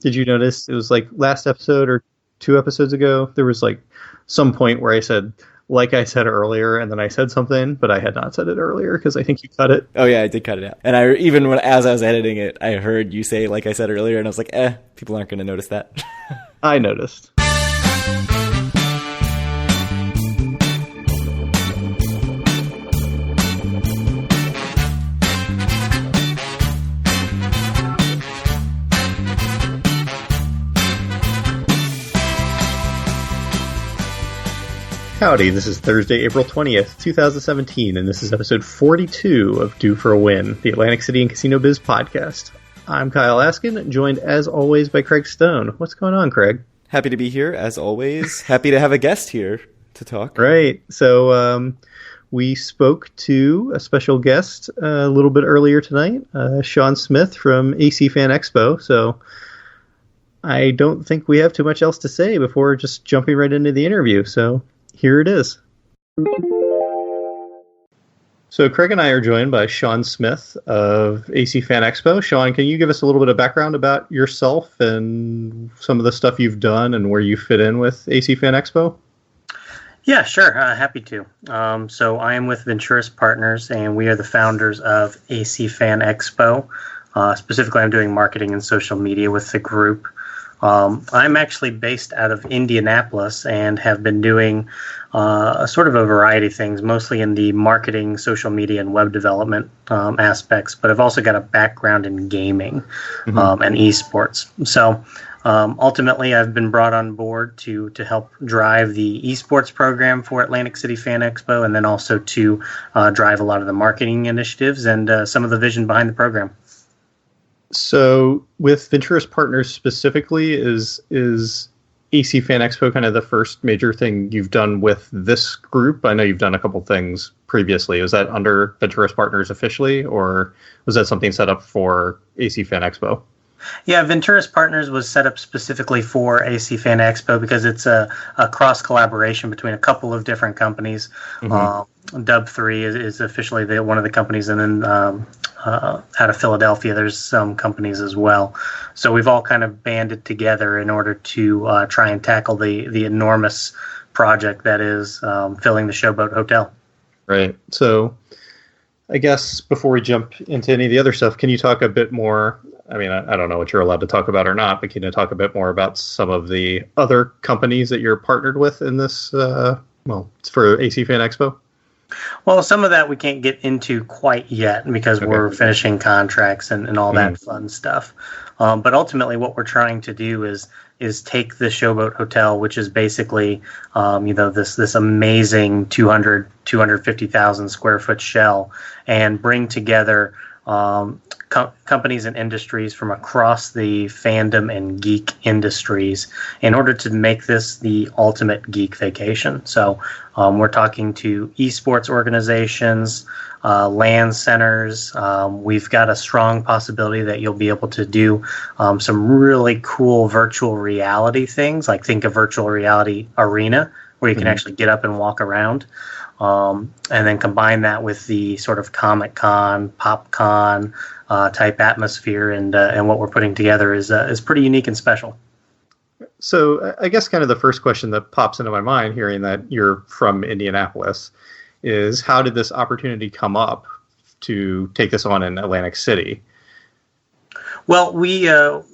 Did you notice it was like last episode or 2 episodes ago? There was like some point where I said, like I said earlier, and then I said something, but I had not said it earlier because I think you cut it. Oh yeah, I did cut it out. And as I was editing it, I heard you say, like I said earlier, and I was like, people aren't going to notice that. I noticed. Howdy, this is Thursday, April 20th, 2017, and this is episode 42 of Due for a Win, the Atlantic City and Casino Biz podcast. I'm Kyle Askin, joined as always by Craig Stone. What's going on, Craig? Happy to be here, as always. Happy to have a guest here to talk. Right. So we spoke to a special guest a little bit earlier tonight, Shawn Smith from AC Fan Expo. So I don't think we have too much else to say before just jumping right into the interview. So here it is. So Craig and I are joined by Shawn Smith of AC Fan Expo. Shawn, can you give us a little bit of background about yourself and some of the stuff you've done and where you fit in with AC Fan Expo? Yeah, sure. Happy to. So I am with Venturis Partners, and we are the founders of AC Fan Expo. Specifically, I'm doing marketing and social media with the group. I'm actually based out of Indianapolis and have been doing sort of a variety of things, mostly in the marketing, social media, and web development aspects. But I've also got a background in gaming and esports. So ultimately, I've been brought on board to help drive the esports program for Atlantic City Fan Expo, and then also to drive a lot of the marketing initiatives and some of the vision behind the program. So with Venturis Partners specifically, is AC Fan Expo kind of the first major thing you've done with this group? I know you've done a couple things previously. Was that under Venturis Partners officially, or was that something set up for AC Fan Expo? Yeah, Venturis Partners was set up specifically for AC Fan Expo because it's a cross-collaboration between a couple of different companies. Dub3 is officially one of the companies, and then out of Philadelphia, there's some companies as well. So we've all kind of banded together in order to try and tackle the enormous project that is filling the Showboat Hotel. Right. So I guess before we jump into any of the other stuff, can you talk a bit more? I mean, I don't know what you're allowed to talk about or not, but can you talk a bit more about some of the other companies that you're partnered with in this, it's for AC Fan Expo? Well, some of that we can't get into quite yet because we're finishing contracts and all that fun stuff. But ultimately what we're trying to do is take the Showboat Hotel, which is basically, this amazing 250,000 square foot shell, and bring together companies and industries from across the fandom and geek industries in order to make this the ultimate geek vacation. So we're talking to esports organizations, LAN centers. We've got a strong possibility that you'll be able to do some really cool virtual reality things, like think of virtual reality arena, where you can actually get up and walk around. And then combine that with the sort of Comic-Con, PopCon type atmosphere, and what we're putting together is pretty unique and special. So I guess kind of the first question that pops into my mind, hearing that you're from Indianapolis, is how did this opportunity come up to take this on in Atlantic City? Well,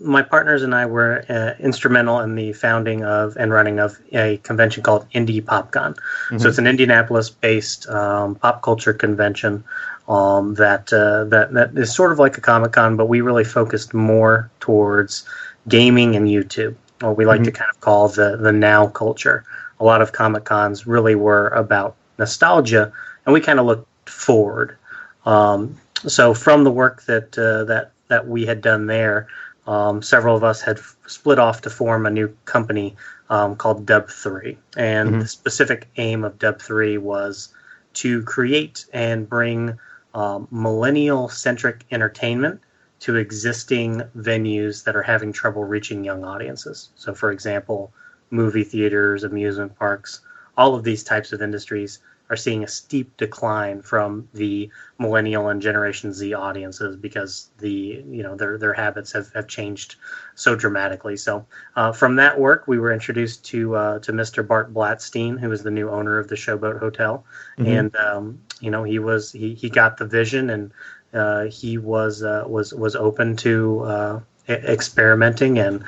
my partners and I were instrumental in the founding of and running of a convention called Indie PopCon. So it's an Indianapolis-based pop culture convention that is sort of like a Comic-Con, but we really focused more towards gaming and YouTube, or we like to kind of call the now culture. A lot of Comic-Cons really were about nostalgia, and we kind of looked forward. So from the work that we had done there, several of us had split off to form a new company called Dub3. And the specific aim of Dub3 was to create and bring millennial-centric entertainment to existing venues that are having trouble reaching young audiences. So, for example, movie theaters, amusement parks, all of these types of industries are seeing a steep decline from the millennial and Generation Z audiences because their habits have changed so dramatically. So from that work, we were introduced to Mr. Bart Blatstein, who is the new owner of the Showboat Hotel, and he got the vision, and he was open to experimenting, and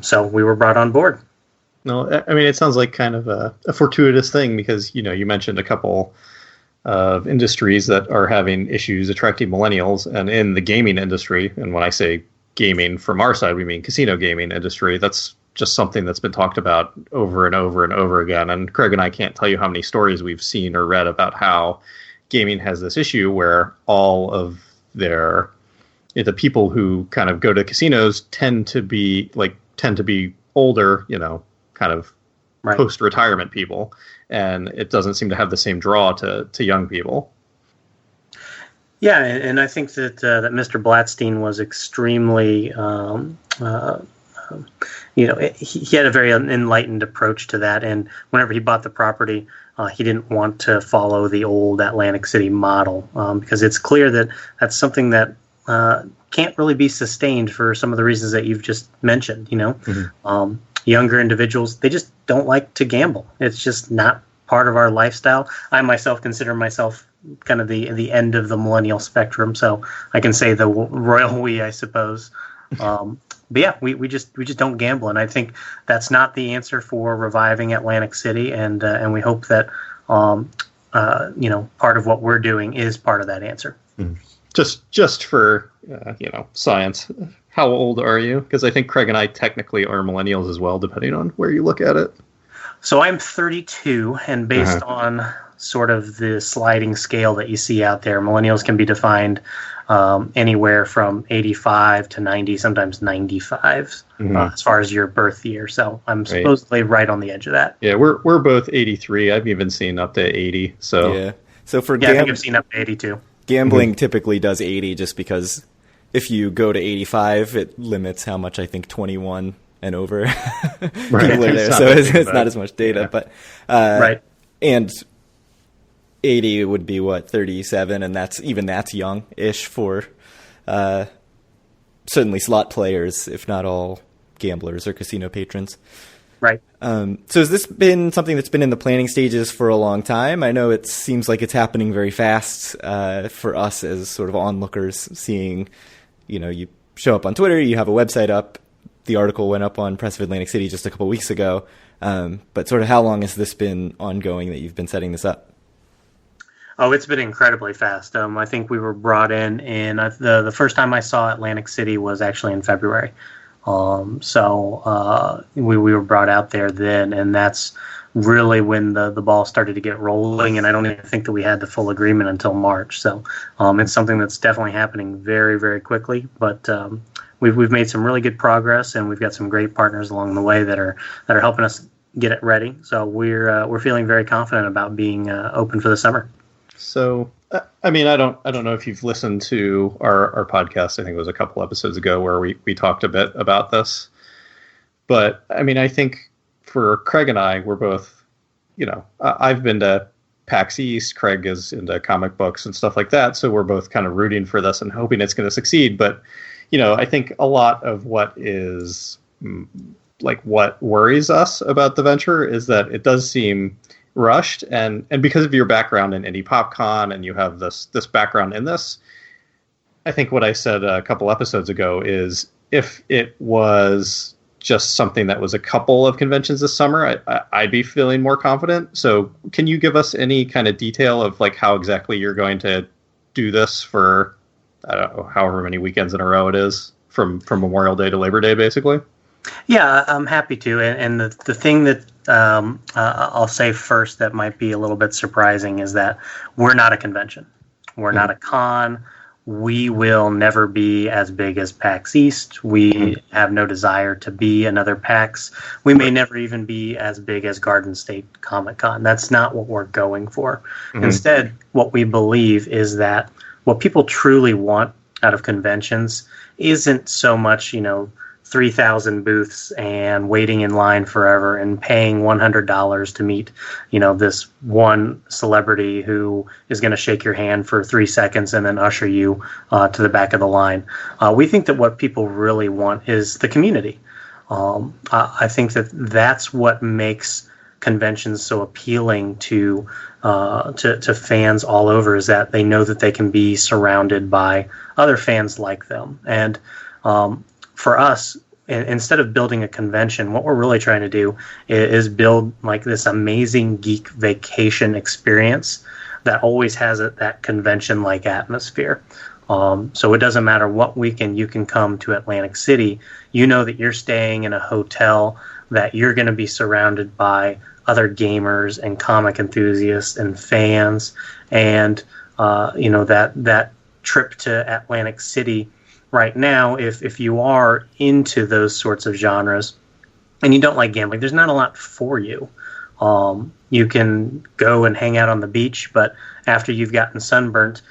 so we were brought on board. No, I mean, it sounds like kind of a fortuitous thing because, you mentioned a couple of industries that are having issues attracting millennials, and in the gaming industry, and when I say gaming from our side, we mean casino gaming industry, that's just something that's been talked about over and over and over again. And Craig and I can't tell you how many stories we've seen or read about how gaming has this issue where all of the people who kind of go to casinos tend to be older, kind of post-retirement people, and it doesn't seem to have the same draw to young people. Yeah, and I think that Mr. Blatstein was extremely, he had a very enlightened approach to that, and whenever he bought the property, he didn't want to follow the old Atlantic City model because it's clear that that's something that can't really be sustained for some of the reasons that you've just mentioned. Younger individuals, they just don't like to gamble. It's just not part of our lifestyle. I myself consider myself kind of the end of the millennial spectrum, so I can say the royal we, I suppose. But yeah, we just don't gamble, and I think that's not the answer for reviving Atlantic City, and we hope that part of what we're doing is part of that answer. Just for science, how old are you? Because I think Craig and I technically are millennials as well, depending on where you look at it. So I'm 32, and based on sort of the sliding scale that you see out there, millennials can be defined anywhere from 85 to 90, sometimes 95, as far as your birth year. So I'm supposedly right on the edge of that. Yeah, we're both 83. I've even seen up to 80. So yeah. So I think I've seen up to 82. Gambling typically does 80 just because if you go to 85, it limits how much I think 21 and over people are there. So it's not as much data. Yeah. But and 80 would be 37, and that's young-ish for certainly slot players, if not all gamblers or casino patrons. Right. So has this been something that's been in the planning stages for a long time? I know it seems like it's happening very fast for us as sort of onlookers, seeing, you show up on Twitter, you have a website up. The article went up on Press of Atlantic City just a couple weeks ago. But sort of how long has this been ongoing that you've been setting this up? Oh, it's been incredibly fast. I think we were brought in the first time I saw Atlantic City was actually in February. So we were brought out there then, and that's really when the ball started to get rolling, and I don't even think that we had the full agreement until March. So it's something that's definitely happening very, very quickly, but we've made some really good progress, and we've got some great partners along the way that are helping us get it ready. So we're feeling very confident about being open for the summer. So, I mean, I don't know if you've listened to our podcast. I think it was a couple episodes ago where we talked a bit about this. But, I mean, I think for Craig and I, we're both, I've been to PAX East. Craig is into comic books and stuff like that. So we're both kind of rooting for this and hoping it's going to succeed. But, I think a lot of what is, what worries us about the venture is that it does seem rushed, and because of your background in indie PopCon, and you have this background in this, I think what I said a couple episodes ago is if it was just something that was a couple of conventions this summer, I'd be feeling more confident. So can you give us any kind of detail of how exactly you're going to do this for, I don't know, however many weekends in a row it is from Memorial Day to Labor Day, basically? Yeah, I'm happy to. And the thing that I'll say first that might be a little bit surprising is that we're not a convention. We're not a con. We will never be as big as PAX East. We have no desire to be another PAX. We may never even be as big as Garden State Comic Con. That's not what we're going for. Instead, what we believe is that what people truly want out of conventions isn't so much, 3,000 booths and waiting in line forever and paying $100 to meet, this one celebrity who is going to shake your hand for 3 seconds and then usher you to the back of the line. We think that what people really want is the community. I think that that's what makes conventions so appealing to fans all over, is that they know that they can be surrounded by other fans like them. And for us, instead of building a convention, what we're really trying to do is build like this amazing geek vacation experience that always has that convention-like atmosphere. So it doesn't matter what weekend you can come to Atlantic City, you know that you're staying in a hotel, that you're going to be surrounded by other gamers and comic enthusiasts and fans, and that trip to Atlantic City right now, if you are into those sorts of genres and you don't like gambling, there's not a lot for you. You can go and hang out on the beach, but after you've gotten sunburnt,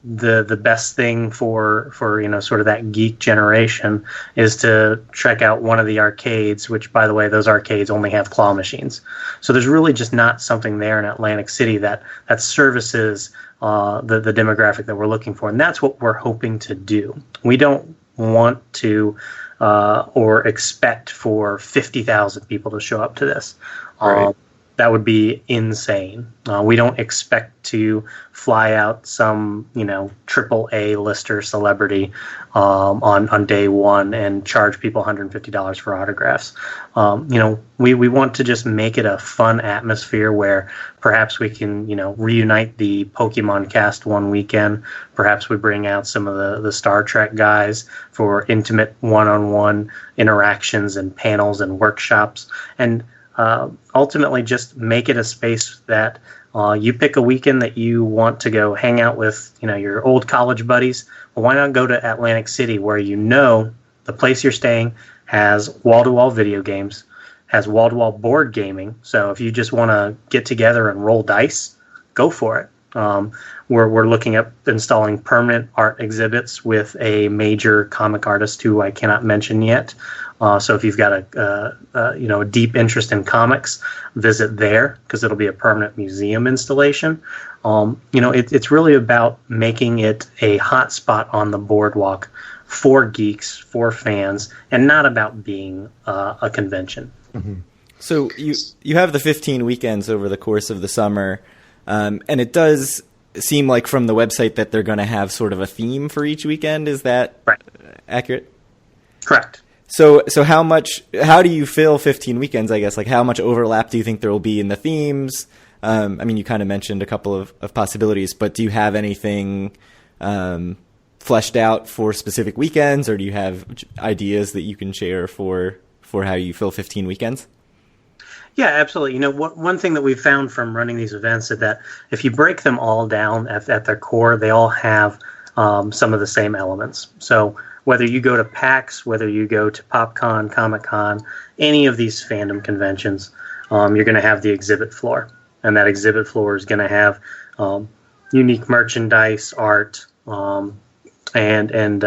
the best thing for sort of that geek generation is to check out one of the arcades, which, by the way, those arcades only have claw machines. So there's really just not something there in Atlantic City that services the demographic that we're looking for, and that's what we're hoping to do. We don't want to or expect for 50,000 people to show up to this. Right. That would be insane. We don't expect to fly out some, triple A lister celebrity on day one and charge people $150 for autographs. We want to just make it a fun atmosphere where perhaps we can, reunite the Pokemon cast one weekend. Perhaps we bring out some of the Star Trek guys for intimate one-on-one interactions and panels and workshops, and ultimately just make it a space that you pick a weekend that you want to go hang out with, your old college buddies. Well, why not go to Atlantic City, where the place you're staying has wall-to-wall video games, has wall-to-wall board gaming. So if you just want to get together and roll dice, go for it. We're looking at installing permanent art exhibits with a major comic artist who I cannot mention yet. So if you've got a deep interest in comics, visit there, because it'll be a permanent museum installation. It's really about making it a hot spot on the boardwalk for geeks, for fans, and not about being a convention. Mm-hmm. So you have the 15 weekends over the course of the summer, and it does seem like from the website that they're going to have sort of a theme for each weekend. Is that right? Accurate? Correct. So how do you fill 15 weekends, I guess? Like, how much overlap do you think there will be in the themes? You kind of mentioned a couple of possibilities, but do you have anything fleshed out for specific weekends, or do you have ideas that you can share for how you fill 15 weekends? Yeah, absolutely. One thing that we've found from running these events is that if you break them all down at their core, they all have some of the same elements. So whether you go to PAX, whether you go to PopCon, Comic-Con, any of these fandom conventions, you're going to have the exhibit floor. And that exhibit floor is going to have unique merchandise, art, and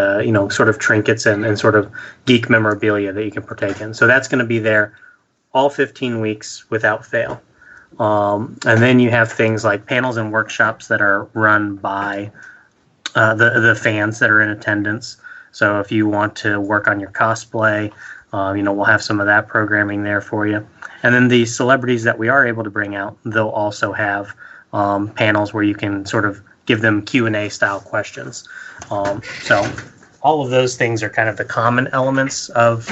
sort of trinkets and sort of geek memorabilia that you can partake in. So that's going to be there all 15 weeks without fail. And then you have things like panels and workshops that are run by the fans that are in attendance. So if you want to work on your cosplay, we'll have some of that programming there for you. And then the celebrities that we are able to bring out, they'll also have panels where you can sort of give them Q&A style questions. So all of those things are kind of the common elements of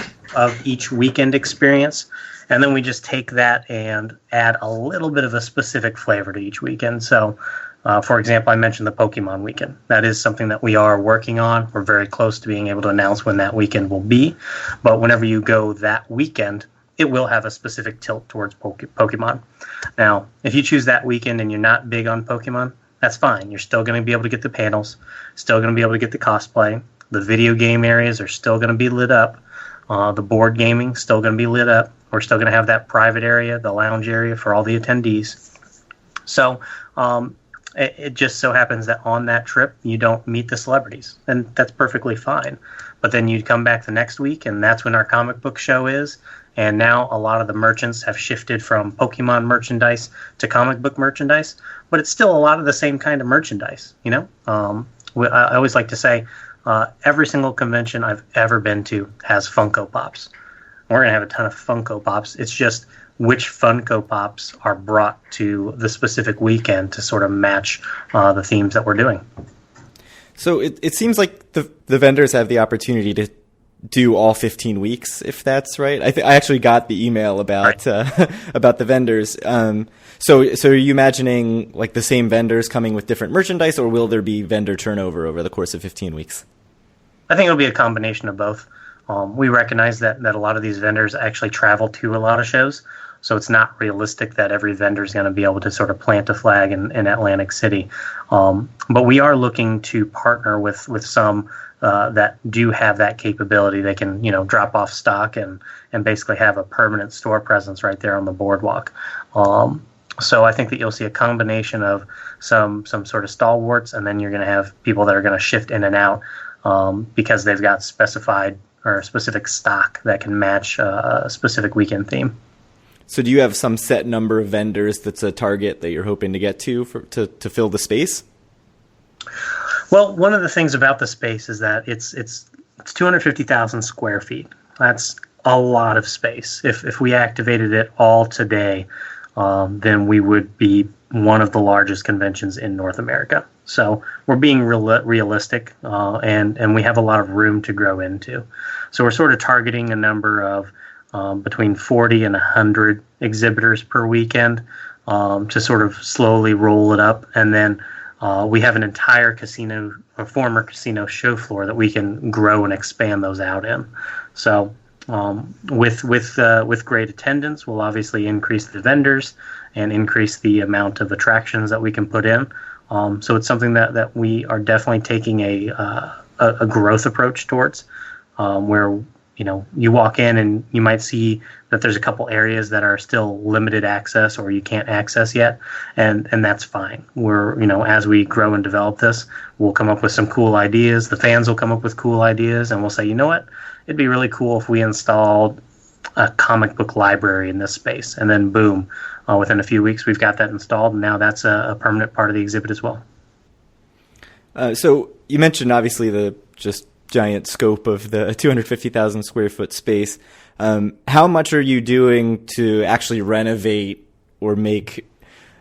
each weekend experience. And then we just take that and add a little bit of a specific flavor to each weekend. So for example, I mentioned the Pokemon weekend. That is something that we are working on. We're very close to being able to announce when that weekend will be. But whenever you go that weekend, it will have a specific tilt towards Pokemon. Now, if you choose that weekend and you're not big on Pokemon, that's fine. You're still going to be able to get the panels, still going to be able to get the cosplay. The video game areas are still going to be lit up. The board gaming still going to be lit up. We're still going to have that private area, the lounge area for all the attendees. So it just so happens that on that trip you don't meet the celebrities, and that's perfectly fine. But then you come back the next week, and that's when our comic book show is. And now a lot of the merchants have shifted from Pokemon merchandise to comic book merchandise, but it's still a lot of the same kind of merchandise. I always like to say every single convention I've ever been to has Funko Pops. We're going to have a ton of Funko Pops. It's just which Funko Pops are brought to the specific weekend to sort of match the themes that we're doing. So it seems like the vendors have the opportunity to do all 15 weeks, if that's right. I actually got the email about about the vendors. So are you imagining like the same vendors coming with different merchandise, or will there be vendor turnover over the course of 15 weeks? I think it'll be a combination of both. We recognize that a lot of these vendors actually travel to a lot of shows, so it's not realistic that every vendor is going to be able to sort of plant a flag in Atlantic City. But we are looking to partner with some that do have that capability. They can, drop off stock and basically have a permanent store presence right there on the boardwalk. So I think that you'll see a combination of some sort of stalwarts, and then you're going to have people that are going to shift in and out because they've got specified or specific stock that can match a specific weekend theme. So do you have some set number of vendors that's a target that you're hoping to get to fill the space? Well, one of the things about the space is that it's 250,000 square feet. That's a lot of space. If we activated it all today, then we would be one of the largest conventions in North America. So we're being realistic, and we have a lot of room to grow into. So we're sort of targeting a number of between 40 and 100 exhibitors per weekend to sort of slowly roll it up. And then we have an entire casino, or former casino show floor that we can grow and expand those out in. So with great attendance, we'll obviously increase the vendors and increase the amount of attractions that we can put in. So it's something that we are definitely taking a growth approach towards, where you walk in and you might see that there's a couple areas that are still limited access or you can't access yet, and that's fine. We're as we grow and develop this, we'll come up with some cool ideas. The fans will come up with cool ideas, and we'll say, you know what, it'd be really cool if we installed a comic book library in this space, and then boom, within a few weeks we've got that installed, and now that's a permanent part of the exhibit as well. So you mentioned obviously the just giant scope of the 250,000 square foot space. How much are you doing to actually renovate or make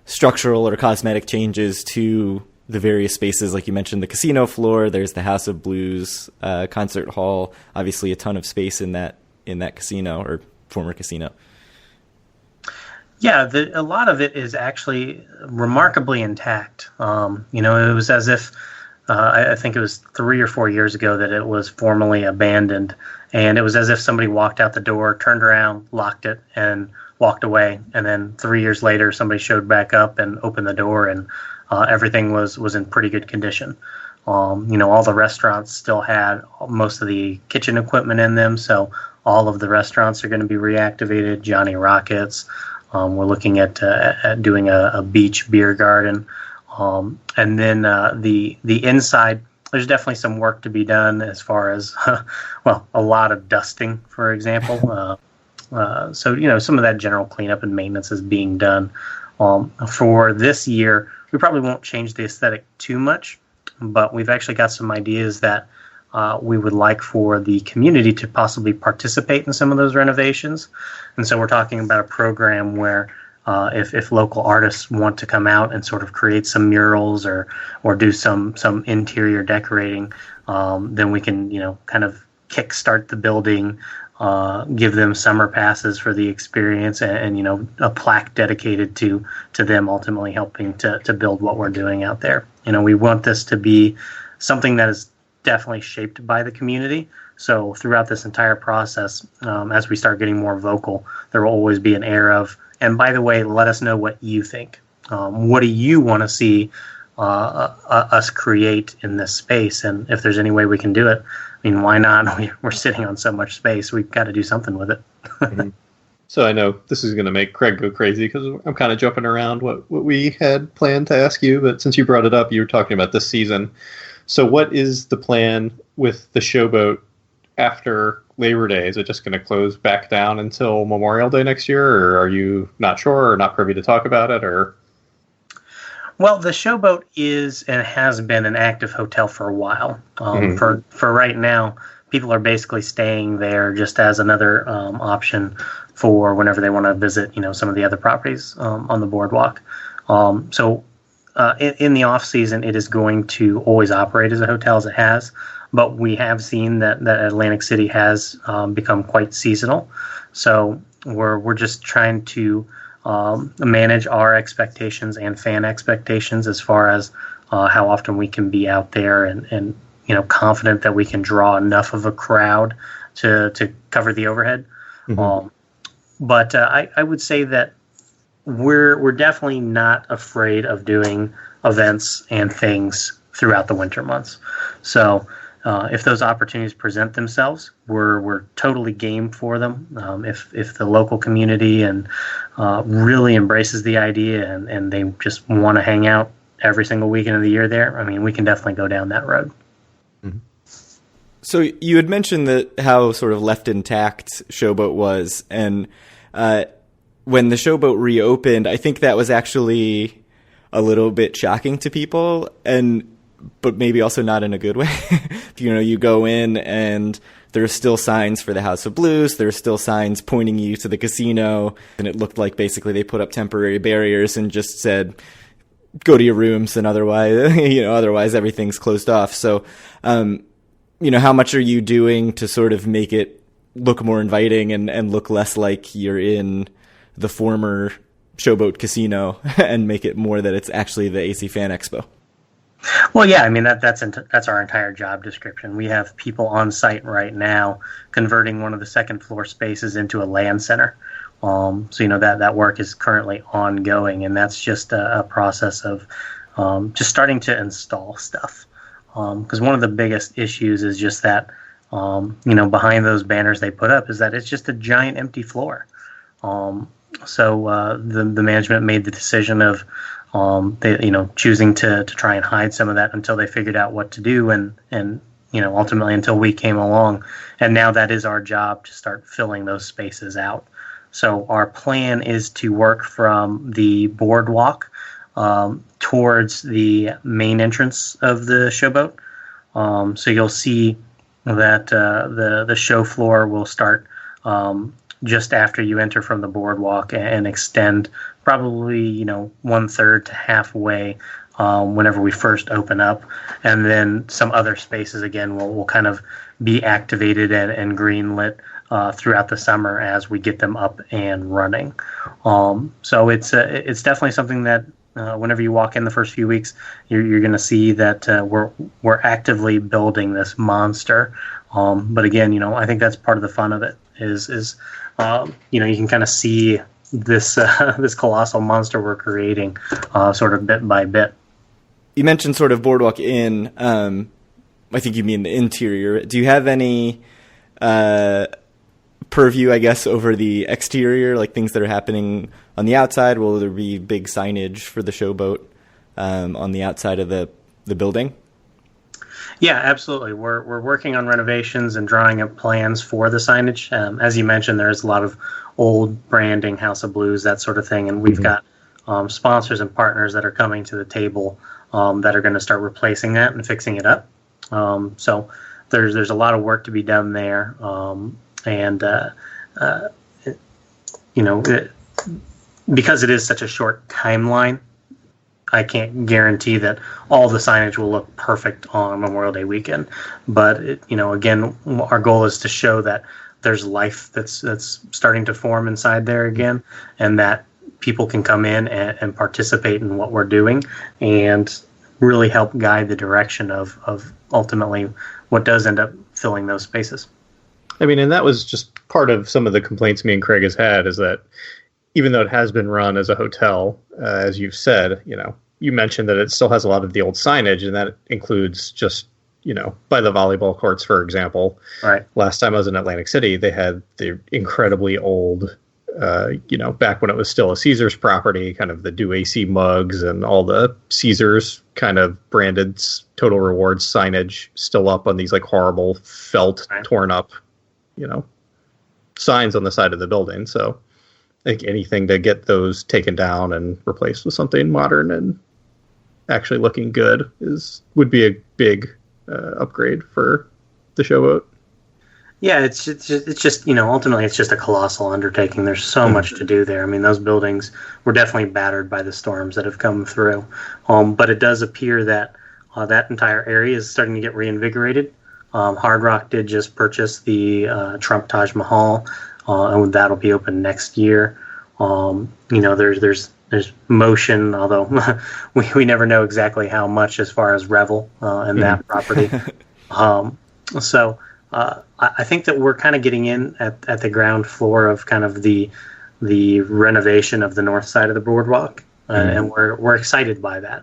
structural or cosmetic changes to the various spaces? Like you mentioned, the casino floor, there's the House of Blues concert hall, obviously a ton of space in that casino or former casino. Yeah, a lot of it is actually remarkably intact. It was as if I think it was 3 or 4 years ago that it was formally abandoned, and it was as if somebody walked out the door, turned around, locked it, and walked away. And then 3 years later, somebody showed back up and opened the door, and everything was in pretty good condition. All the restaurants still had most of the kitchen equipment in them, so all of the restaurants are going to be reactivated. Johnny Rockets. We're looking at doing a beach beer garden. And then the inside, there's definitely some work to be done as far as, a lot of dusting, for example. So, some of that general cleanup and maintenance is being done. For this year, we probably won't change the aesthetic too much, but we've actually got some ideas that we would like for the community to possibly participate in some of those renovations. And so we're talking about a program where if local artists want to come out and sort of create some murals or do some interior decorating, then we can kind of kickstart the building, give them summer passes for the experience, and a plaque dedicated to them ultimately helping to build what we're doing out there. We want this to be something that is definitely shaped by the community. So throughout this entire process, as we start getting more vocal, there will always be an air of, and by the way, let us know what you think. What do you want to see us create in this space? And if there's any way we can do it, why not? We're sitting on so much space. We've got to do something with it. Mm-hmm. So I know this is going to make Craig go crazy because I'm kind of jumping around what we had planned to ask you, but since you brought it up, you were talking about this season. So what is the plan with the showboat after Labor Day? Is it just going to close back down until Memorial Day next year, or are you not sure or not privy to talk about it? Or well, the showboat is and has been an active hotel for a while. For right now, people are basically staying there just as another option for whenever they want to visit, some of the other properties on the boardwalk. So in the off season, it is going to always operate as a hotel as it has. But we have seen that Atlantic City has become quite seasonal. So we're just trying to manage our expectations and fan expectations as far as how often we can be out there and confident that we can draw enough of a crowd to cover the overhead. But I would say that we're definitely not afraid of doing events and things throughout the winter months. So if those opportunities present themselves, we're totally game for them. If the local community and really embraces the idea and they just want to hang out every single weekend of the year there, I mean, we can definitely go down that road. So you had mentioned that how sort of left intact Showboat was, and when the Showboat reopened, I think that was actually a little bit shocking to people, but maybe also not in a good way. You go in and there's still signs for the House of Blues. There's still signs pointing you to the casino, and it looked like basically they put up temporary barriers and just said, "Go to your rooms," and otherwise everything's closed off. So. How much are you doing to sort of make it look more inviting and look less like you're in the former Showboat Casino and make it more that it's actually the AC Fan Expo? Well, yeah, I mean, that's our entire job description. We have people on site right now converting one of the second floor spaces into a LAN center. So, that work is currently ongoing, and that's just a process of just starting to install stuff. Because one of the biggest issues is just that, behind those banners they put up is that it's just a giant empty floor. So the management made the decision of, choosing to try and hide some of that until they figured out what to do, and ultimately until we came along, and now that is our job to start filling those spaces out. So our plan is to work from the boardwalk towards the main entrance of the showboat. So you'll see that the show floor will start just after you enter from the boardwalk and extend probably 1/3 to halfway whenever we first open up, and then some other spaces again will kind of be activated and greenlit throughout the summer as we get them up and running. So it's definitely something that whenever you walk in the first few weeks, you're going to see that we're actively building this monster. But again, I think that's part of the fun of it is you can kind of see this this colossal monster we're creating sort of bit by bit. You mentioned sort of Boardwalk Inn. I think you mean the interior. Do you have any purview, I guess, over the exterior, like things that are happening on the outside? Will there be big signage for the showboat on the outside of the building? Yeah, absolutely. We're working on renovations and drawing up plans for the signage. As you mentioned, there's a lot of old branding, House of Blues, that sort of thing, and we've got sponsors and partners that are coming to the table that are going to start replacing that and fixing it up. So there's a lot of work to be done there. Because it is such a short timeline, I can't guarantee that all the signage will look perfect on Memorial Day weekend. But again, our goal is to show that there's life that's starting to form inside there again, and that people can come in and participate in what we're doing and really help guide the direction of ultimately what does end up filling those spaces. I mean, and that was just part of some of the complaints me and Craig has had, is that even though it has been run as a hotel, as you've said, you mentioned that it still has a lot of the old signage, and that includes just, by the volleyball courts, for example. Right. Last time I was in Atlantic City, they had the incredibly old back when it was still a Caesars property, kind of the Do AC mugs and all the Caesars kind of branded Total Rewards signage still up on these like horrible felt torn up, signs on the side of the building. So I think anything to get those taken down and replaced with something modern and actually looking good would be a big upgrade for the showboat. Yeah, it's just ultimately it's just a colossal undertaking. There's so much to do there. I mean, those buildings were definitely battered by the storms that have come through. But it does appear that that entire area is starting to get reinvigorated. Hard Rock did just purchase the Trump Taj Mahal, and that'll be open next year. There's motion, although we never know exactly how much as far as Revel and that property. I think that we're kind of getting in at the ground floor of kind of the renovation of the north side of the boardwalk, and we're excited by that.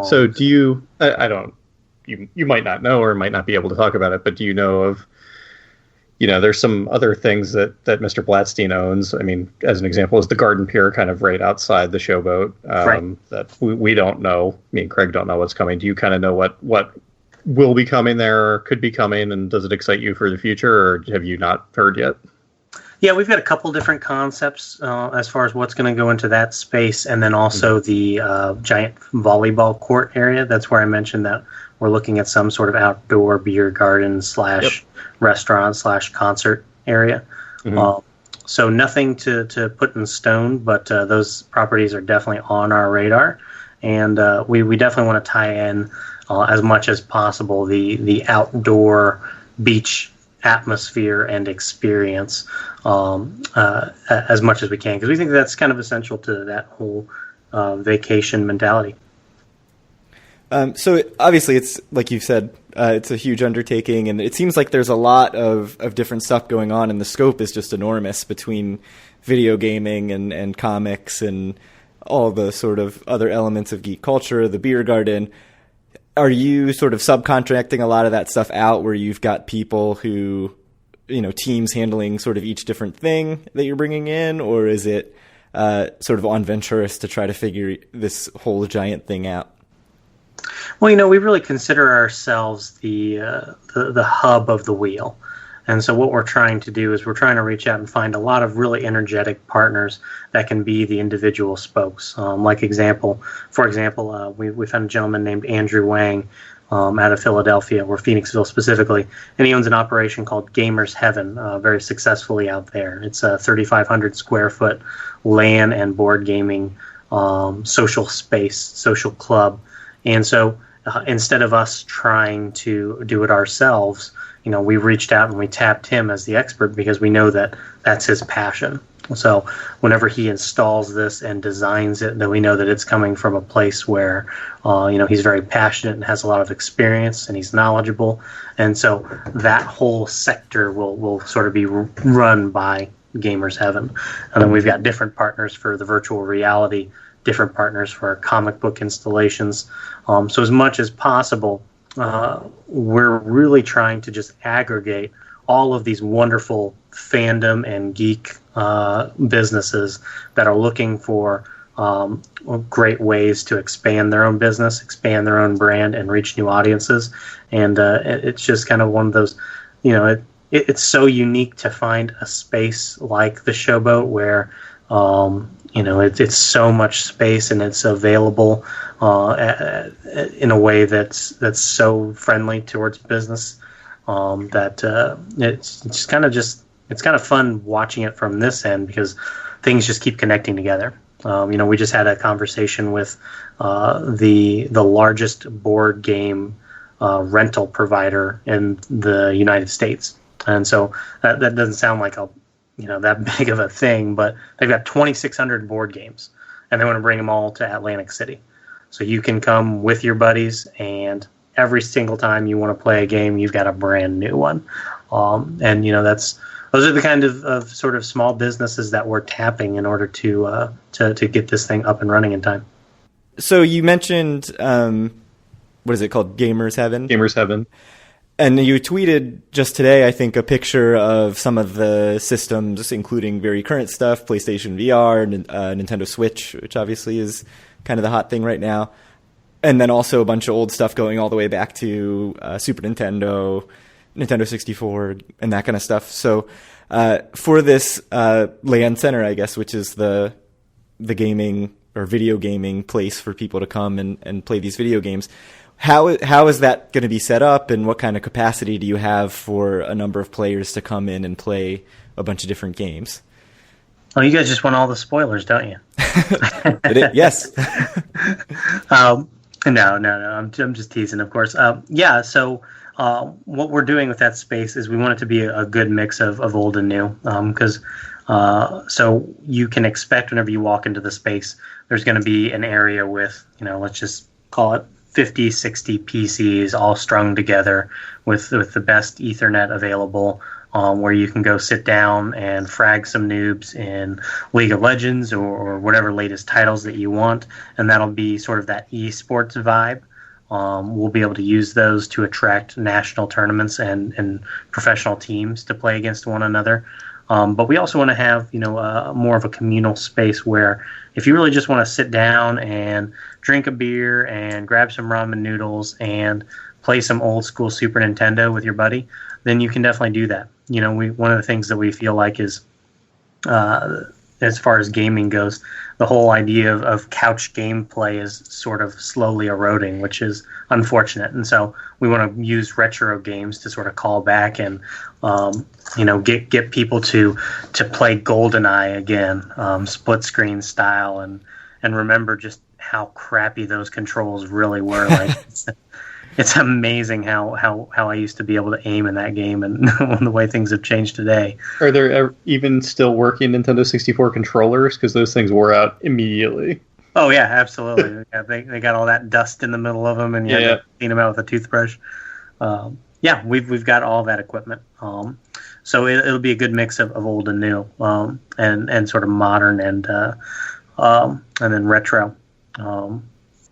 So do you? I don't. You might not know or might not be able to talk about it, but do you know of? There's some other things that Mr. Blatstein owns. I mean, as an example, is the Garden Pier kind of right outside the showboat that we don't know. Me and Craig don't know what's coming. Do you kind of know what will be coming there or could be coming, and does it excite you for the future, or have you not heard yet? Yeah, we've got a couple different concepts as far as what's going to go into that space, and then also the giant volleyball court area. That's where I mentioned that we're looking at some sort of outdoor beer garden / restaurant / concert area. So nothing to put in stone, but those properties are definitely on our radar, and we definitely want to tie in as much as possible the outdoor beach atmosphere and experience as much as we can, because we think that's kind of essential to that whole vacation mentality. So obviously it's like you've said, it's a huge undertaking, and it seems like there's a lot of different stuff going on, and the scope is just enormous between video gaming and comics and all the sort of other elements of geek culture, the beer garden. Are you sort of subcontracting a lot of that stuff out where you've got people who, teams handling sort of each different thing that you're bringing in, or is it sort of on Venturous to try to figure this whole giant thing out? Well, we really consider ourselves the hub of the wheel. And so what we're trying to do is we're trying to reach out and find a lot of really energetic partners that can be the individual spokes. For example, we found a gentleman named Andrew Wang out of Philadelphia, or Phoenixville specifically, and he owns an operation called Gamers Heaven, very successfully out there. It's a 3,500 square foot LAN and board gaming social space, social club. And so instead of us trying to do it ourselves, we reached out and we tapped him as the expert because we know that that's his passion. So whenever he installs this and designs it, then we know that it's coming from a place where, he's very passionate and has a lot of experience and he's knowledgeable. And so that whole sector will sort of be run by Gamers Heaven. And then we've got different partners for the virtual reality, different partners for comic book installations. So as much as possible, we're really trying to just aggregate all of these wonderful fandom and geek businesses that are looking for great ways to expand their own business, expand their own brand, and reach new audiences. And it's just kind of one of those, it's so unique to find a space like the Showboat where, it's so much space and it's available in a way that's so friendly towards business that it's kind of fun watching it from this end because things just keep connecting together. We just had a conversation with the largest board game rental provider in the United States, and so that doesn't sound like that big of a thing, but they've got 2,600 board games, and they want to bring them all to Atlantic City. So you can come with your buddies, and every single time you want to play a game, you've got a brand new one. Those are the kind of sort of small businesses that we're tapping in order to get this thing up and running in time. So you mentioned, what is it called? Gamers Heaven? Gamers Heaven. And you tweeted just today, I think, a picture of some of the systems, including very current stuff, PlayStation VR, Nintendo Switch, which obviously is kind of the hot thing right now. And then also a bunch of old stuff going all the way back to Super Nintendo, Nintendo 64, and that kind of stuff. So for this LAN center, I guess, which is the gaming or video gaming place for people to come and play these video games, how is that going to be set up, and what kind of capacity do you have for a number of players to come in and play a bunch of different games? Oh, you guys just want all the spoilers, don't you? Yes. No. I'm just teasing, of course. So what we're doing with that space is we want it to be a good mix of old and new, because so you can expect whenever you walk into the space, there's going to be an area with, let's just call it 50, 60 PCs all strung together with the best Ethernet available, where you can go sit down and frag some noobs in League of Legends or whatever latest titles that you want, and that'll be sort of that esports vibe. We'll be able to use those to attract national tournaments and professional teams to play against one another. But we also want to have, more of a communal space where if you really just want to sit down and drink a beer and grab some ramen noodles and play some old school Super Nintendo with your buddy, then you can definitely do that. One of the things that we feel like is, as far as gaming goes, the whole idea of couch gameplay is sort of slowly eroding, which is unfortunate. And so we want to use retro games to sort of call back and, get people to play GoldenEye again, split screen style, and remember just how crappy those controls really were. Like, it's amazing how I used to be able to aim in that game, and the way things have changed today. Are there even still working Nintendo 64 controllers? Because those things wore out immediately. Oh yeah, absolutely. Yeah, they got all that dust in the middle of them, and you had to clean them out with a toothbrush. We've got all that equipment. So it'll be a good mix of old and new, and sort of modern and then retro.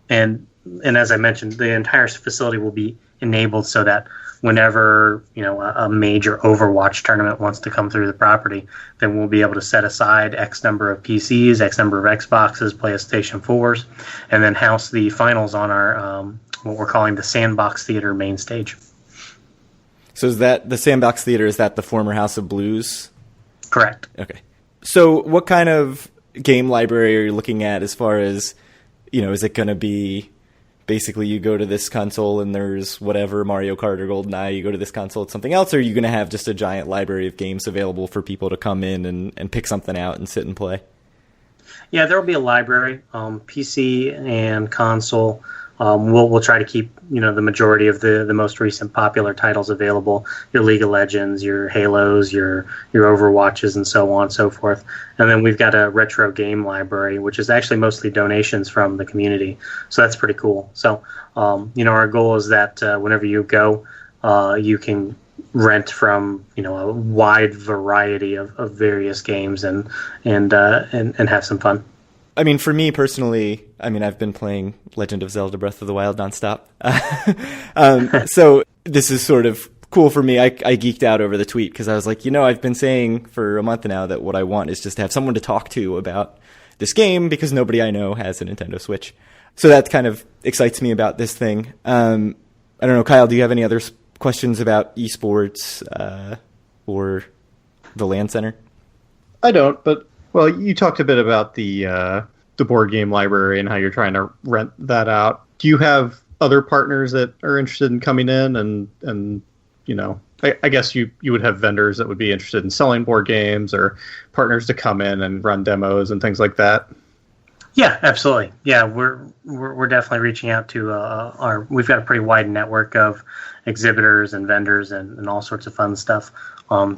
And as I mentioned, the entire facility will be enabled so that whenever a major Overwatch tournament wants to come through the property, then we'll be able to set aside X number of PCs, X number of Xboxes, PlayStation 4s, and then house the finals on our what we're calling the Sandbox Theater main stage. So is that the Sandbox Theater? Is that the former House of Blues? Correct. Okay. So what kind of game library are you looking at as far as, is it going to be basically you go to this console and there's whatever, Mario Kart or GoldenEye, you go to this console, it's something else, or are you going to have just a giant library of games available for people to come in and pick something out and sit and play? Yeah, there will be a library, PC and console. We'll try to keep the majority of the most recent popular titles available. Your League of Legends, your Halos, your Overwatches, and so on and so forth. And then we've got a retro game library, which is actually mostly donations from the community. So that's pretty cool. So our goal is that whenever you go, you can rent from a wide variety of various games and have some fun. I mean, for me personally, I've been playing Legend of Zelda Breath of the Wild nonstop. So this is sort of cool for me. I geeked out over the tweet because I was like, I've been saying for a month now that what I want is just to have someone to talk to about this game because nobody I know has a Nintendo Switch. So that kind of excites me about this thing. I don't know, Kyle, do you have any other questions about esports or the LAN Center? I don't, but... Well, you talked a bit about the board game library and how you're trying to rent that out. Do you have other partners that are interested in coming in and I guess you would have vendors that would be interested in selling board games or partners to come in and run demos and things like that? Yeah, absolutely. Yeah, we're definitely reaching out to we've got a pretty wide network of exhibitors and vendors and all sorts of fun stuff.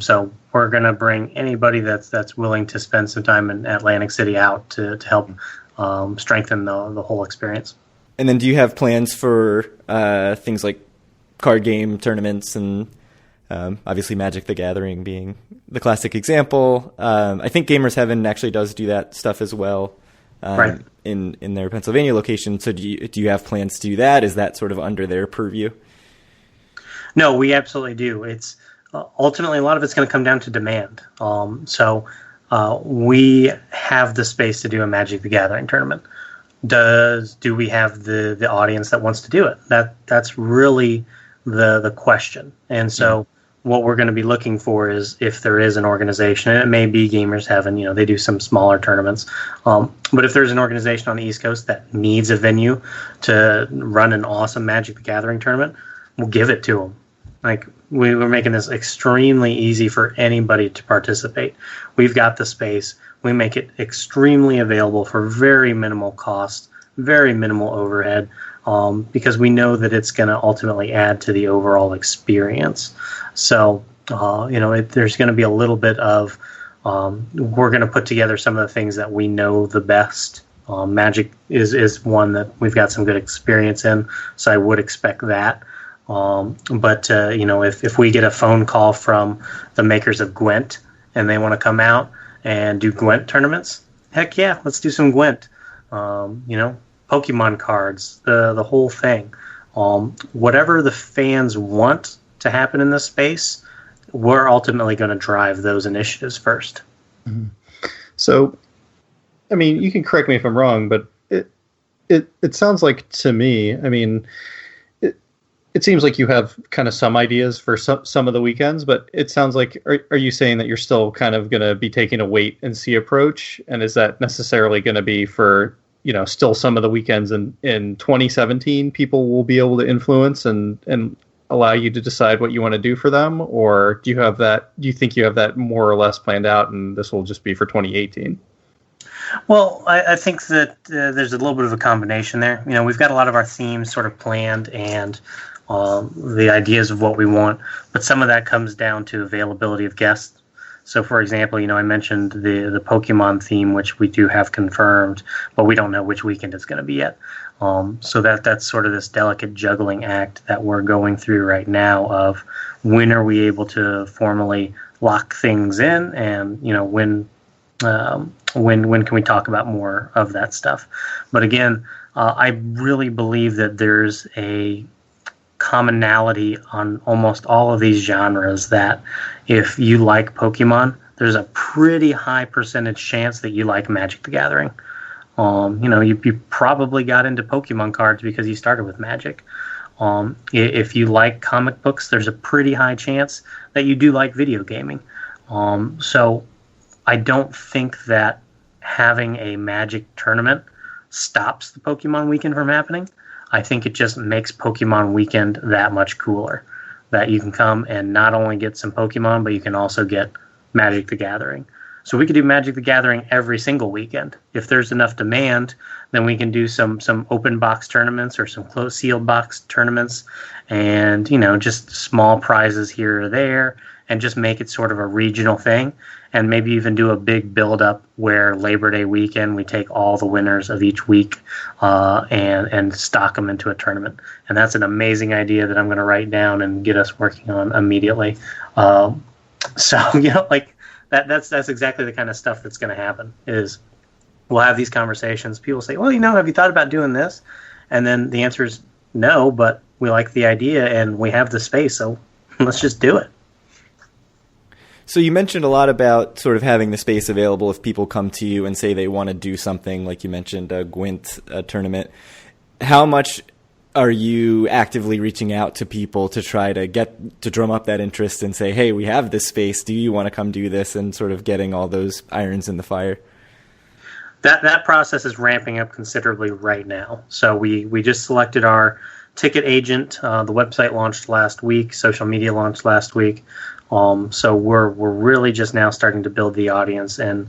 So we're going to bring anybody that's willing to spend some time in Atlantic City out to help strengthen the whole experience. And then do you have plans for things like card game tournaments and obviously Magic the Gathering being the classic example? I think Gamers Heaven actually does do that stuff as well. Right. In their Pennsylvania location. So do you have plans to do that? Is that sort of under their purview? No, we absolutely do. It's ultimately a lot of it's going to come down to demand. We have the space to do a Magic the Gathering tournament. Do we have the audience that wants to do it? That's really the question. And so what we're going to be looking for is if there is an organization, and it may be Gamers Heaven, they do some smaller tournaments. But if there's an organization on the East Coast that needs a venue to run an awesome Magic the Gathering tournament, we'll give it to them. Like, we're making this extremely easy for anybody to participate. We've got the space. We make it extremely available for very minimal cost, very minimal overhead, because we know that it's going to ultimately add to the overall experience. So, there's going to be a little bit of, we're going to put together some of the things that we know the best. Magic is one that we've got some good experience in, so I would expect that. If we get a phone call from the makers of Gwent and they want to come out and do Gwent tournaments, heck yeah, let's do some Gwent. Pokemon cards, the whole thing. Whatever the fans want to happen in this space, we're ultimately going to drive those initiatives first. Mm-hmm. So, I mean, you can correct me if I'm wrong, but it sounds like to me, I mean, it seems like you have kind of some ideas for some of the weekends, but it sounds like, are you saying that you're still kind of going to be taking a wait and see approach? And is that necessarily going to be for, still some of the weekends in 2017 people will be able to influence and allow you to decide what you want to do for them? Or do you think you have that more or less planned out and this will just be for 2018? Well, I think that there's a little bit of a combination there. We've got a lot of our themes sort of planned and the ideas of what we want, but some of that comes down to availability of guests. So, for example, I mentioned the Pokemon theme, which we do have confirmed, but we don't know which weekend it's going to be yet. So that's sort of this delicate juggling act that we're going through right now of when are we able to formally lock things in, and when can we talk about more of that stuff. But again, I really believe that there's a commonality on almost all of these genres, that if you like Pokemon, there's a pretty high percentage chance that you like Magic the Gathering. You probably got into Pokemon cards because you started with Magic. If you like comic books, there's a pretty high chance that you do like video gaming. So I don't think that having a Magic tournament stops the Pokemon weekend from happening. I think it just makes Pokemon weekend that much cooler, that you can come and not only get some Pokemon, but you can also get Magic the Gathering. So we could do Magic the Gathering every single weekend. If there's enough demand, then we can do some open box tournaments or some closed sealed box tournaments, and just small prizes here or there, and just make it sort of a regional thing. And maybe even do a big build-up where Labor Day weekend we take all the winners of each week and stock them into a tournament. And that's an amazing idea that I'm going to write down and get us working on immediately. That's exactly the kind of stuff that's going to happen. Is we'll have these conversations. People say, well, have you thought about doing this? And then the answer is no, but we like the idea and we have the space, so let's just do it. So you mentioned a lot about sort of having the space available if people come to you and say they want to do something, like you mentioned a Gwent tournament. How much are you actively reaching out to people to try to drum up that interest and say, hey, we have this space, do you want to come do this, and sort of getting all those irons in the fire? That process is ramping up considerably right now. So we just selected our ticket agent. The website launched last week. Social media launched last week. So we're really just now starting to build the audience, and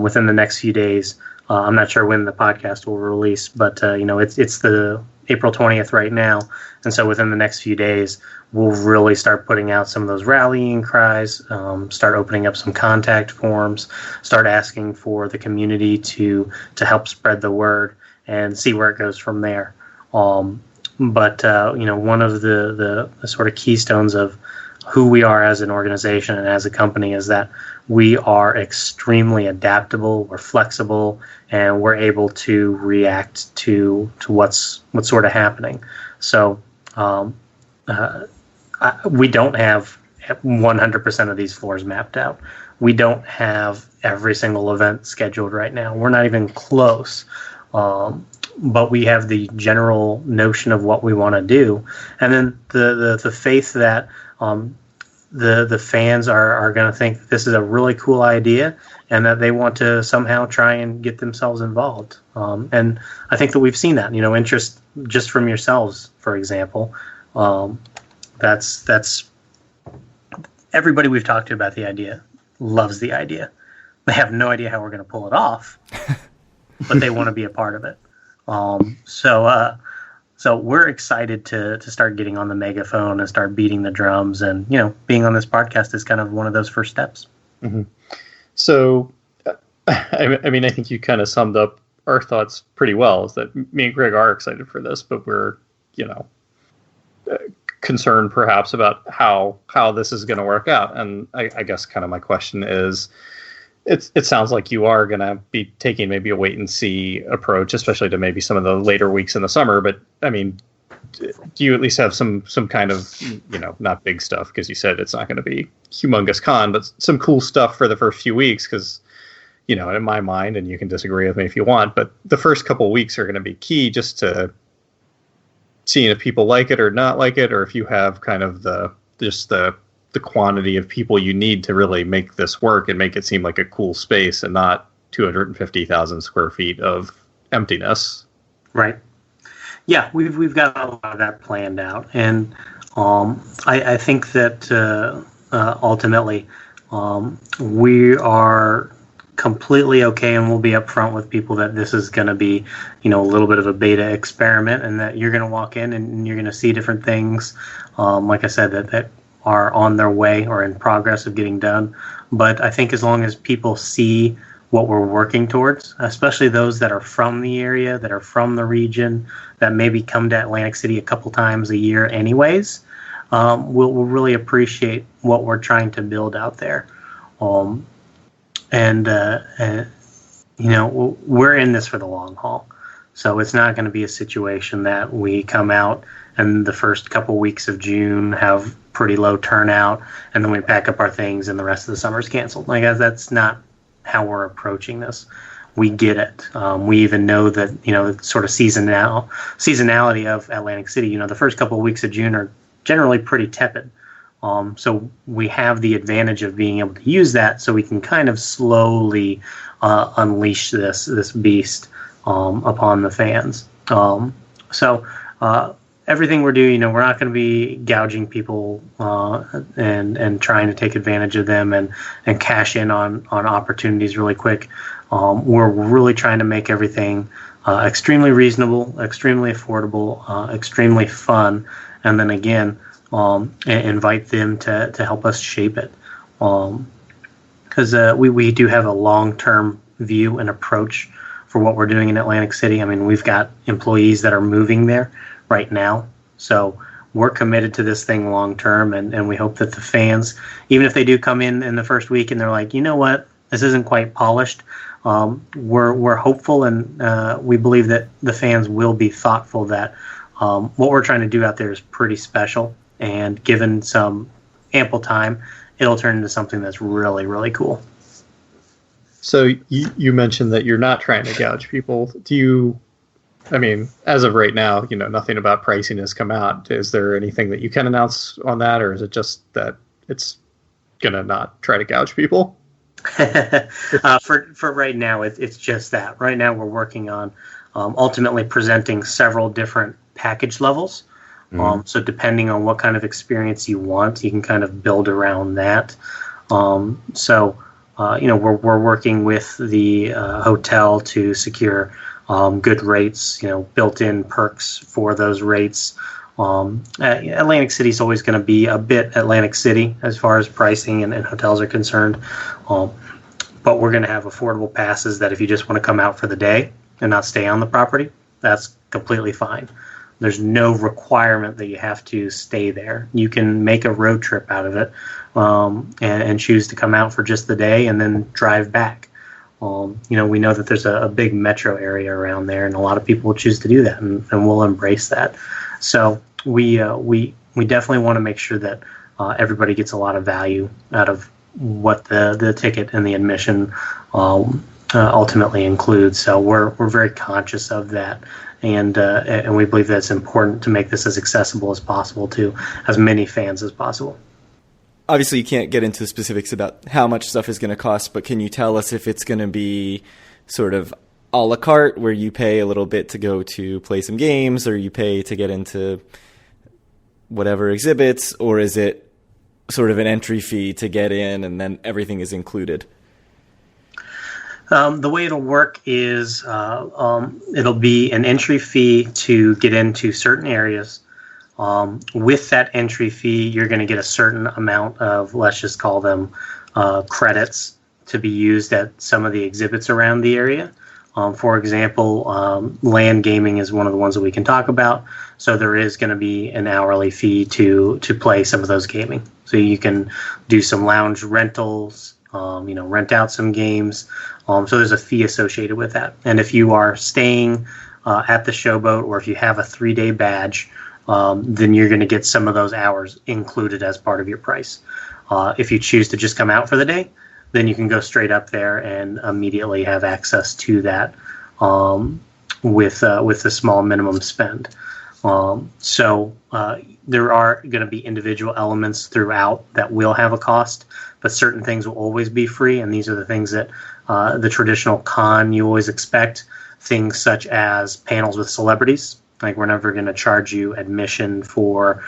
within the next few days, I'm not sure when the podcast will release, but it's the April 20th right now, and so within the next few days, we'll really start putting out some of those rallying cries, start opening up some contact forms, start asking for the community to help spread the word, and see where it goes from there. But one of the sort of keystones of who we are as an organization and as a company is that we are extremely adaptable, we're flexible, and we're able to react to what's sort of happening. So we don't have 100% of these floors mapped out. We don't have every single event scheduled right now. We're not even close. But we have the general notion of what we want to do, and then the faith that the fans are going to think this is a really cool idea, and that they want to somehow try and get themselves involved. And I think that we've seen that, interest just from yourselves, for example. That's everybody we've talked to about the idea loves the idea. They have no idea how we're going to pull it off, but they want to be a part of it. So we're excited to start getting on the megaphone and start beating the drums, and being on this podcast is kind of one of those first steps. Mm-hmm. So, I mean, I think you kind of summed up our thoughts pretty well. Is that me and Greg are excited for this, but we're concerned perhaps about how this is going to work out. And I guess kind of my question is, it sounds like you are going to be taking maybe a wait and see approach, especially to maybe some of the later weeks in the summer. But I mean, do you at least have some kind of, not big stuff, because you said it's not going to be humongous con, but some cool stuff for the first few weeks? Because, in my mind, and you can disagree with me if you want, but the first couple of weeks are going to be key just to seeing if people like it or not like it, or if you have kind of the quantity of people you need to really make this work and make it seem like a cool space and not 250,000 square feet of emptiness. Right. Yeah, we've got a lot of that planned out, and I think that ultimately we are completely okay, and we'll be upfront with people that this is going to be, a little bit of a beta experiment, and that you're going to walk in and you're going to see different things, like I said, that are on their way or in progress of getting done. But I think as long as people see what we're working towards, especially those that are from the area, that are from the region, that maybe come to Atlantic City a couple times a year anyways, we'll really appreciate what we're trying to build out there. We're in this for the long haul. So it's not going to be a situation that we come out and the first couple weeks of June have pretty low turnout, and then we pack up our things and the rest of the summer is canceled. That's not how we're approaching this. We get it. We even know that, the sort of seasonality of Atlantic City, the first couple of weeks of June are generally pretty tepid. So we have the advantage of being able to use that, so we can kind of slowly unleash this beast upon the fans. Everything we're doing, we're not going to be gouging people and trying to take advantage of them and cash in on opportunities really quick. We're really trying to make everything extremely reasonable, extremely affordable, extremely fun, and then again, invite them to help us shape it. Because we do have a long-term view and approach for what we're doing in Atlantic City. I mean, we've got employees that are moving there right now. So we're committed to this thing long term, and we hope that the fans, even if they do come in the first week and they're like, you know what, this isn't quite polished, we're hopeful, and we believe that the fans will be thoughtful that what we're trying to do out there is pretty special, and given some ample time, it'll turn into something that's really, really cool. So you mentioned that you're not trying to gouge people. I mean, as of right now, nothing about pricing has come out. Is there anything that you can announce on that, or is it just that it's going to not try to gouge people? For right now, it's just that. Right now, we're working on ultimately presenting several different package levels. So depending on what kind of experience you want, you can kind of build around that. We're working with the hotel to secure good rates, built-in perks for those rates. Atlantic City is always going to be a bit Atlantic City as far as pricing and hotels are concerned. But we're going to have affordable passes that if you just want to come out for the day and not stay on the property, that's completely fine. There's no requirement that you have to stay there. You can make a road trip out of it and choose to come out for just the day and then drive back. We know that there's a big metro area around there, and a lot of people will choose to do that, and we'll embrace that. So we we definitely want to make sure that everybody gets a lot of value out of what the ticket and the admission ultimately includes. So we're very conscious of that, and we believe that it's important to make this as accessible as possible to as many fans as possible. Obviously, you can't get into specifics about how much stuff is going to cost, but can you tell us if it's going to be sort of a la carte, where you pay a little bit to go to play some games, or you pay to get into whatever exhibits, or is it sort of an entry fee to get in and then everything is included? The way it'll work is it'll be an entry fee to get into certain areas. With that entry fee, you're going to get a certain amount of, let's just call them credits, to be used at some of the exhibits around the area. For example, LAN gaming is one of the ones that we can talk about. So there is going to be an hourly fee to play some of those gaming. So you can do some lounge rentals, rent out some games. So there's a fee associated with that. And if you are staying at the showboat, or if you have a 3-day badge, then you're going to get some of those hours included as part of your price. If you choose to just come out for the day, then you can go straight up there and immediately have access to that with a small minimum spend. So there are going to be individual elements throughout that will have a cost, but certain things will always be free, and these are the things that the traditional con you always expect, things such as panels with celebrities. Like, we're never going to charge you admission for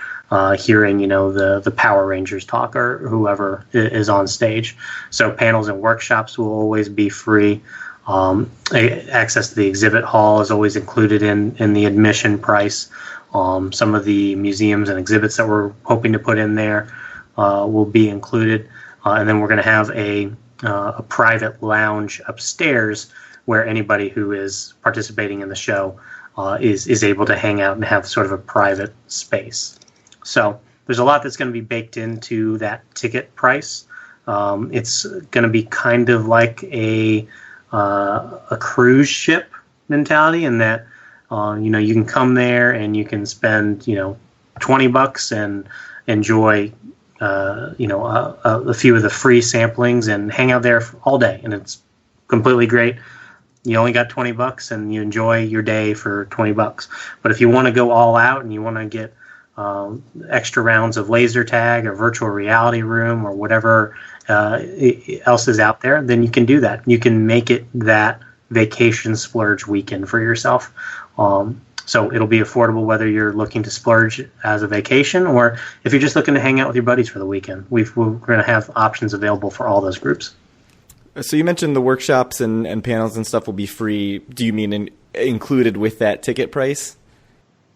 hearing, the Power Rangers talk or whoever is on stage. So panels and workshops will always be free. Access to the exhibit hall is always included in the admission price. Some of the museums and exhibits that we're hoping to put in there will be included. And then we're going to have a private lounge upstairs where anybody who is participating in the show is able to hang out and have sort of a private space. So there's a lot that's going to be baked into that ticket price. It's going to be kind of like a cruise ship mentality, in that you can come there and you can spend $20 and enjoy a few of the free samplings and hang out there all day, and it's completely great. You only got $20 and you enjoy your day for $20. But if you want to go all out and you want to get extra rounds of laser tag or virtual reality room or whatever else is out there, then you can do that. You can make it that vacation splurge weekend for yourself. So it'll be affordable whether you're looking to splurge as a vacation or if you're just looking to hang out with your buddies for the weekend. We're going to have options available for all those groups. So you mentioned the workshops and panels and stuff will be free. Do you mean included with that ticket price?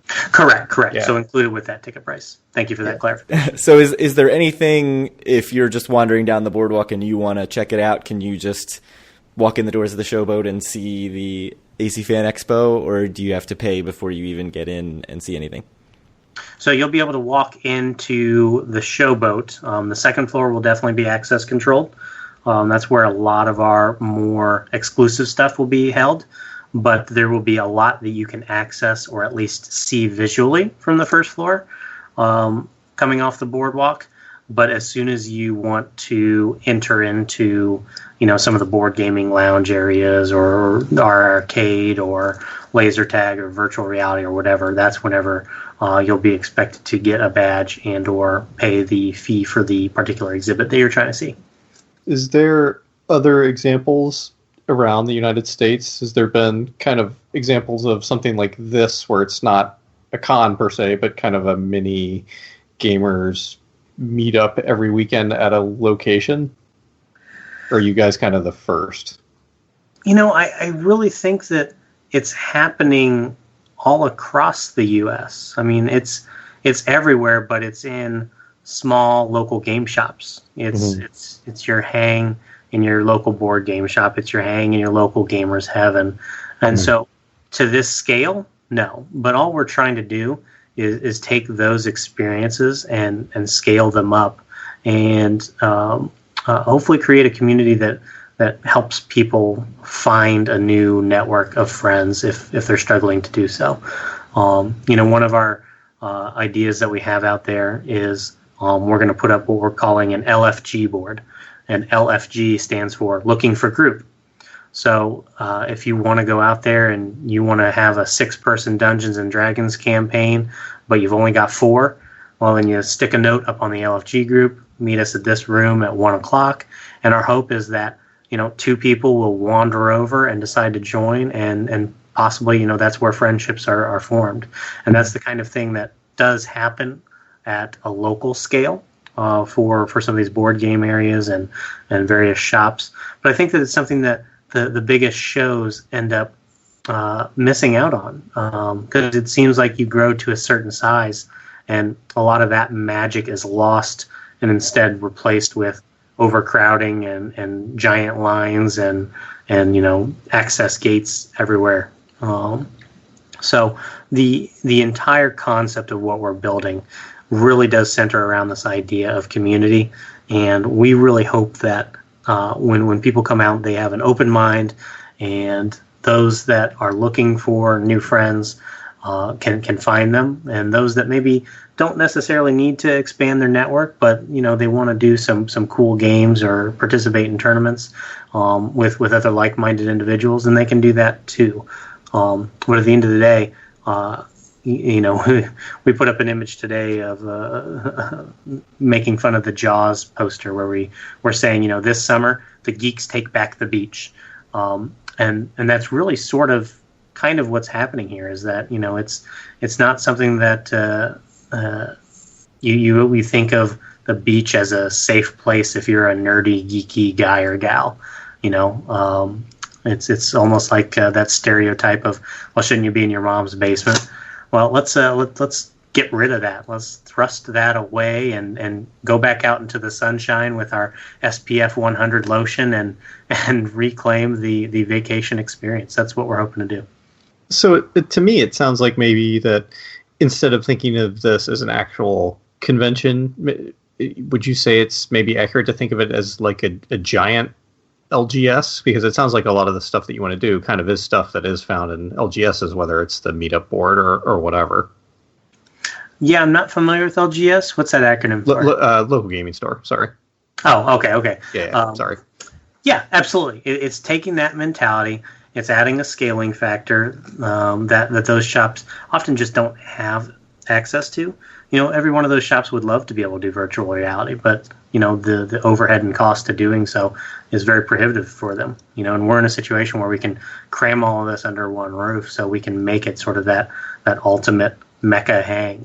Correct. Yeah. So included with that ticket price. Thank you for that clarification. So is there anything, if you're just wandering down the boardwalk and you want to check it out, can you just walk in the doors of the showboat and see the AC Fan Expo, or do you have to pay before you even get in and see anything? So you'll be able to walk into the showboat. The second floor will definitely be access controlled. That's where a lot of our more exclusive stuff will be held, but there will be a lot that you can access or at least see visually from the first floor coming off the boardwalk. But as soon as you want to enter into, some of the board gaming lounge areas or our arcade or laser tag or virtual reality or whatever, that's whenever you'll be expected to get a badge and or pay the fee for the particular exhibit that you're trying to see. Is there other examples around the United States? Has there been kind of examples of something like this where it's not a con per se, but kind of a mini gamers meet up every weekend at a location? Or are you guys kind of the first? I really think that it's happening all across the U.S. I mean, it's everywhere, but it's in small local game shops. It's your hang in your local board game shop. It's your hang in your local gamers heaven. And so to this scale, no. But all we're trying to do is take those experiences and scale them up and hopefully create a community that helps people find a new network of friends if they're struggling to do so. One of our ideas that we have out there is we're going to put up what we're calling an LFG board. And LFG stands for Looking for Group. So if you want to go out there and you want to have a 6-person Dungeons and Dragons campaign, but you've only got 4, well, then you stick a note up on the LFG group, meet us at this room at 1 o'clock. And our hope is that, 2 people will wander over and decide to join, and possibly, that's where friendships are formed. And that's the kind of thing that does happen at a local scale for some of these board game areas and various shops. But I think that it's something that the biggest shows end up missing out on, because it seems like you grow to a certain size and a lot of that magic is lost and instead replaced with overcrowding and giant lines and access gates everywhere. So the entire concept of what we're building really does center around this idea of community, and we really hope that when people come out, they have an open mind, and those that are looking for new friends can find them, and those that maybe don't necessarily need to expand their network, but they want to do some cool games or participate in tournaments with other like-minded individuals, and they can do that too. But at the end of the day, we put up an image today of making fun of the Jaws poster where we're saying, this summer the geeks take back the beach, and that's really sort of kind of what's happening here. Is that it's not something that you think of the beach as a safe place if you're a nerdy geeky guy or gal. It's almost like that stereotype of, well, shouldn't you be in your mom's basement? Well, let's get rid of that. Let's thrust that away and go back out into the sunshine with our SPF 100 lotion and reclaim the vacation experience. That's what we're hoping to do. So to me, it sounds like maybe that instead of thinking of this as an actual convention, would you say it's maybe accurate to think of it as like a giant LGS? Because it sounds like a lot of the stuff that you want to do kind of is stuff that is found in LGSs, whether it's the meetup board or whatever. Yeah, I'm not familiar with LGS. What's that acronym for? Local gaming store. Sorry. Oh, okay. Yeah, sorry. Yeah, absolutely. It's taking that mentality. It's adding a scaling factor that those shops often just don't have access to. Every one of those shops would love to be able to do virtual reality, but the overhead and cost to doing so is very prohibitive for them. And we're in a situation where we can cram all of this under one roof, so we can make it sort of that ultimate mecca hang.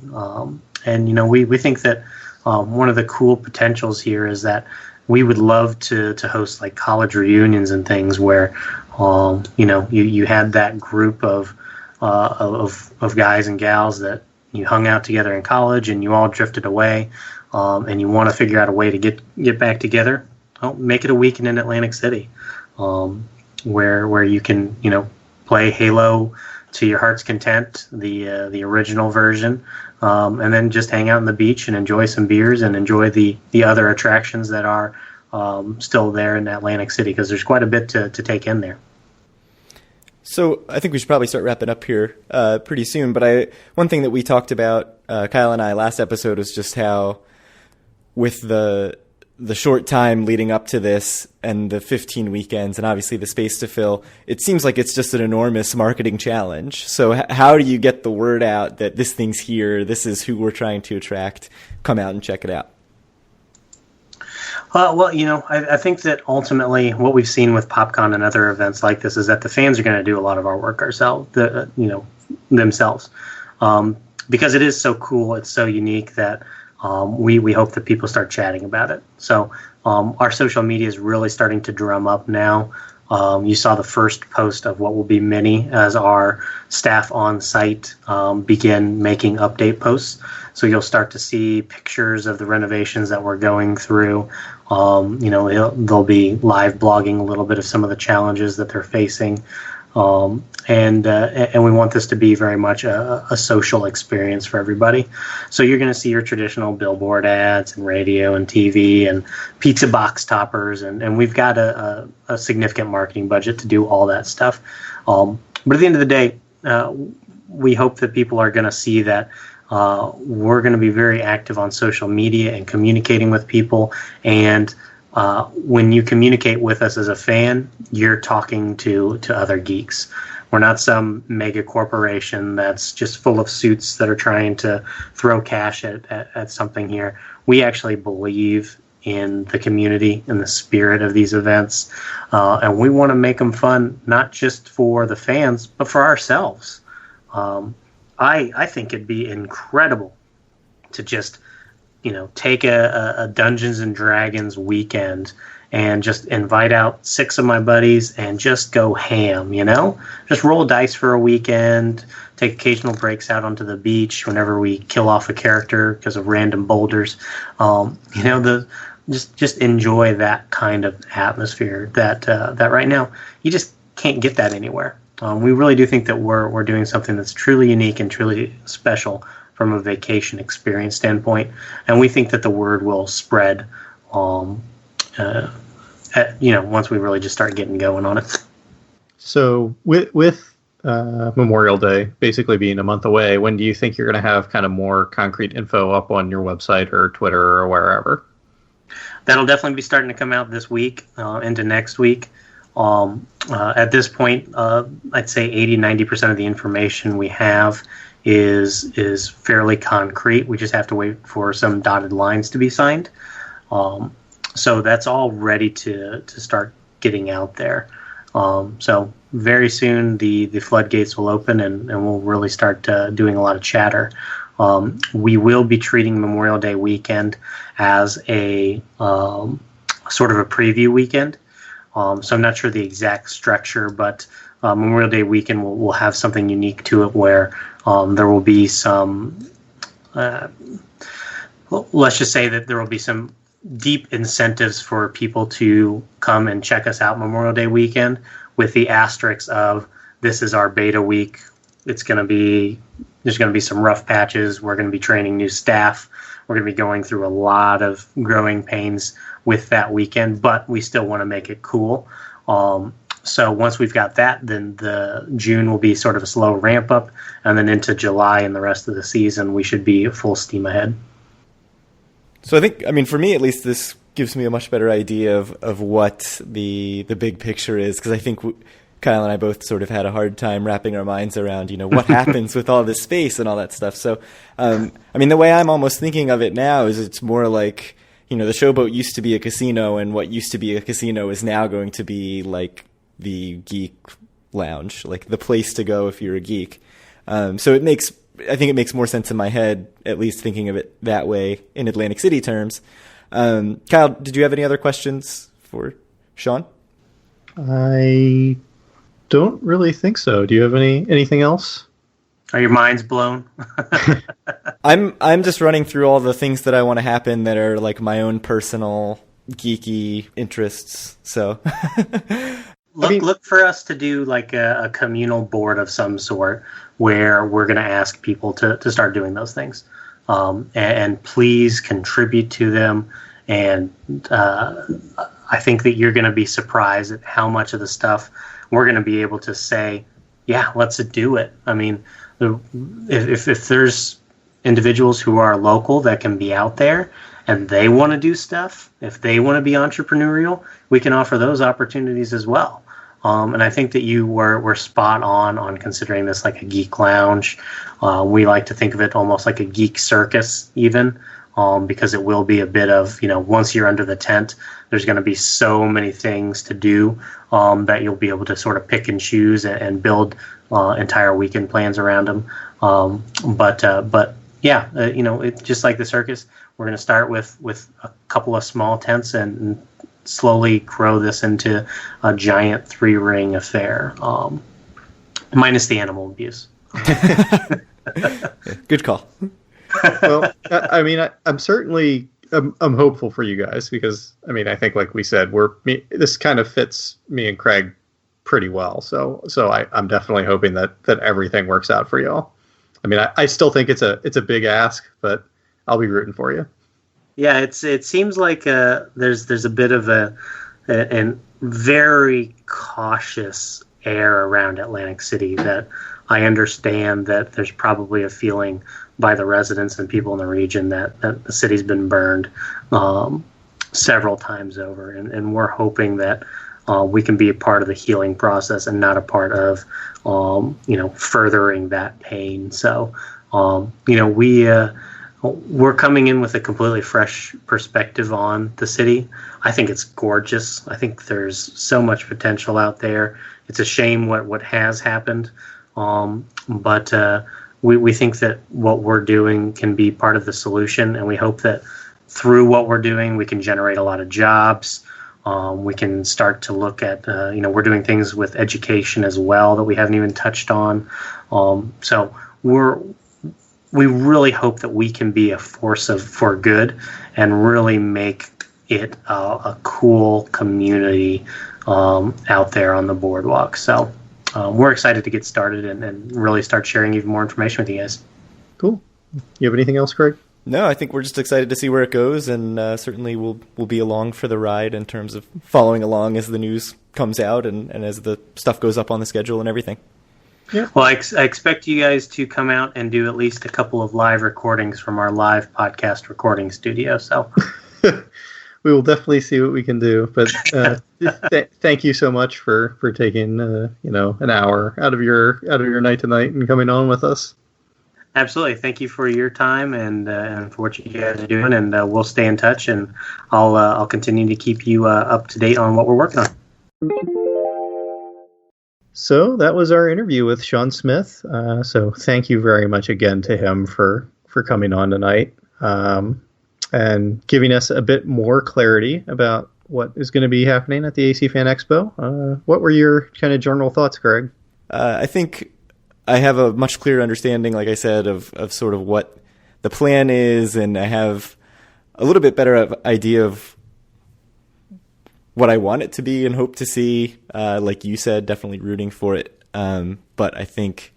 And we think that one of the cool potentials here is that we would love to host like college reunions and things where you had that group of guys and gals that you hung out together in college and you all drifted away, and you want to figure out a way to get back together. Well, make it a weekend in Atlantic City, where you can play Halo to your heart's content, the original version, and then just hang out on the beach and enjoy some beers and enjoy the other attractions that are still there in Atlantic City, because there's quite a bit to take in there. So I think we should probably start wrapping up here pretty soon. But one thing that we talked about, Kyle and I, last episode was just how with the short time leading up to this and the 15 weekends and obviously the space to fill, it seems like it's just an enormous marketing challenge. So how do you get the word out that this thing's here, this is who we're trying to attract, come out and check it out? Well, I think that ultimately what we've seen with PopCon and other events like this is that the fans are going to do a lot of our work themselves, because it is so cool, it's so unique that we hope that people start chatting about it. So our social media is really starting to drum up now. You saw the first post of what will be mini as our staff on site begin making update posts. So you'll start to see pictures of the renovations that we're going through. They'll be live blogging a little bit of some of the challenges that they're facing. And we want this to be very much a social experience for everybody. So you're going to see your traditional billboard ads and radio and TV and pizza box toppers, and we've got a significant marketing budget to do all that stuff. But at the end of the day, we hope that people are going to see that We're going to be very active on social media and communicating with people. And when you communicate with us as a fan, you're talking to other geeks. We're not some mega corporation that's just full of suits that are trying to throw cash at something here. We actually believe in the community, in the spirit of these events, and we want to make them fun, not just for the fans, but for ourselves. I think it'd be incredible to just, take a Dungeons and Dragons weekend and just invite out 6 of my buddies and just go ham, Just roll dice for a weekend, take occasional breaks out onto the beach whenever we kill off a character because of random boulders. Just enjoy that kind of atmosphere that right now you just can't get that anywhere. We really do think that we're doing something that's truly unique and truly special from a vacation experience standpoint, and we think that the word will spread. Once we really just start getting going on it. So with Memorial Day basically being a month away, when do you think you're going to have kind of more concrete info up on your website or Twitter or wherever? That'll definitely be starting to come out this week into next week. At this point, I'd say 80-90% of the information we have is fairly concrete. We just have to wait for some dotted lines to be signed. So that's all ready to start getting out there. So very soon the floodgates will open and we'll really start doing a lot of chatter. We will be treating Memorial Day weekend as a sort of a preview weekend. So I'm not sure the exact structure, but Memorial Day weekend will have something unique to it where there will be some, let's just say that there will be some deep incentives for people to come and check us out Memorial Day weekend, with the asterisks of this is our beta week. There's going to be some rough patches. We're going to be training new staff. We're going to be going through a lot of growing pains with that weekend, but we still want to make it cool. So once we've got that, then the June will be sort of a slow ramp up, and then into July and the rest of the season, we should be full steam ahead. So I think, for me at least, this gives me a much better idea of what the big picture is, because I think Kyle and I both sort of had a hard time wrapping our minds around, what happens with all this space and all that stuff. So, the way I'm almost thinking of it now is it's more like, the Showboat used to be a casino, and what used to be a casino is now going to be like the geek lounge, like the place to go if you're a geek. So I think it makes more sense in my head, at least thinking of it that way in Atlantic City terms. Kyle, did you have any other questions for Shawn? I don't really think so. Do you have anything else? Are your minds blown? I'm just running through all the things that I want to happen that are like my own personal geeky interests. So look for us to do like a communal board of some sort where we're going to ask people to start doing those things. And please contribute to them. And I think that you're going to be surprised at how much of the stuff we're going to be able to say, yeah, let's do it. If there's individuals who are local that can be out there and they want to do stuff, if they want to be entrepreneurial, we can offer those opportunities as well. And I think that you were spot on considering this like a geek lounge. We like to think of it almost like a geek circus even, because it will be a bit of, once you're under the tent, there's going to be so many things to do that you'll be able to sort of pick and choose and build entire weekend plans around them. But yeah, it's just like the circus. We're going to start with a couple of small tents and slowly grow this into a giant 3-ring affair, minus the animal abuse. Good call. Well, I'm certainly I'm hopeful for you guys because I think like we said, this kind of fits me and Craig pretty well. So I'm definitely hoping that everything works out for y'all. I still think it's a big ask, but I'll be rooting for you. Yeah, it seems like there's a bit of a very cautious air around Atlantic City that I understand that there's probably a feeling by the residents and people in the region that the city's been burned several times over, and we're hoping that we can be a part of the healing process and not a part of furthering that pain. So we're coming in with a completely fresh perspective on the city. I think it's gorgeous. I think there's so much potential out there. It's a shame what has happened, but we think that what we're doing can be part of the solution, and we hope that through what we're doing, we can generate a lot of jobs. We can start to look at, we're doing things with education as well that we haven't even touched on. So we really hope that we can be a force for good and really make it a cool community out there on the boardwalk. So we're excited to get started and really start sharing even more information with you guys. Cool. You have anything else, Craig? No, I think we're just excited to see where it goes, and certainly we'll be along for the ride in terms of following along as the news comes out and as the stuff goes up on the schedule and everything. Yeah. Well, I expect you guys to come out and do at least a couple of live recordings from our live podcast recording studio. So we will definitely see what we can do. But thank you so much for taking an hour out of your night tonight and coming on with us. Absolutely. Thank you for your time and for what you guys are doing. And we'll stay in touch, and I'll continue to keep you up to date on what we're working on. So that was our interview with Shawn Smith. So thank you very much again to him for coming on tonight and giving us a bit more clarity about what is going to be happening at the AC Fan Expo. What were your kind of general thoughts, Greg? I think I have a much clearer understanding, like I said, of sort of what the plan is, and I have a little bit better idea of what I want it to be and hope to see. Like you said, definitely rooting for it. But I think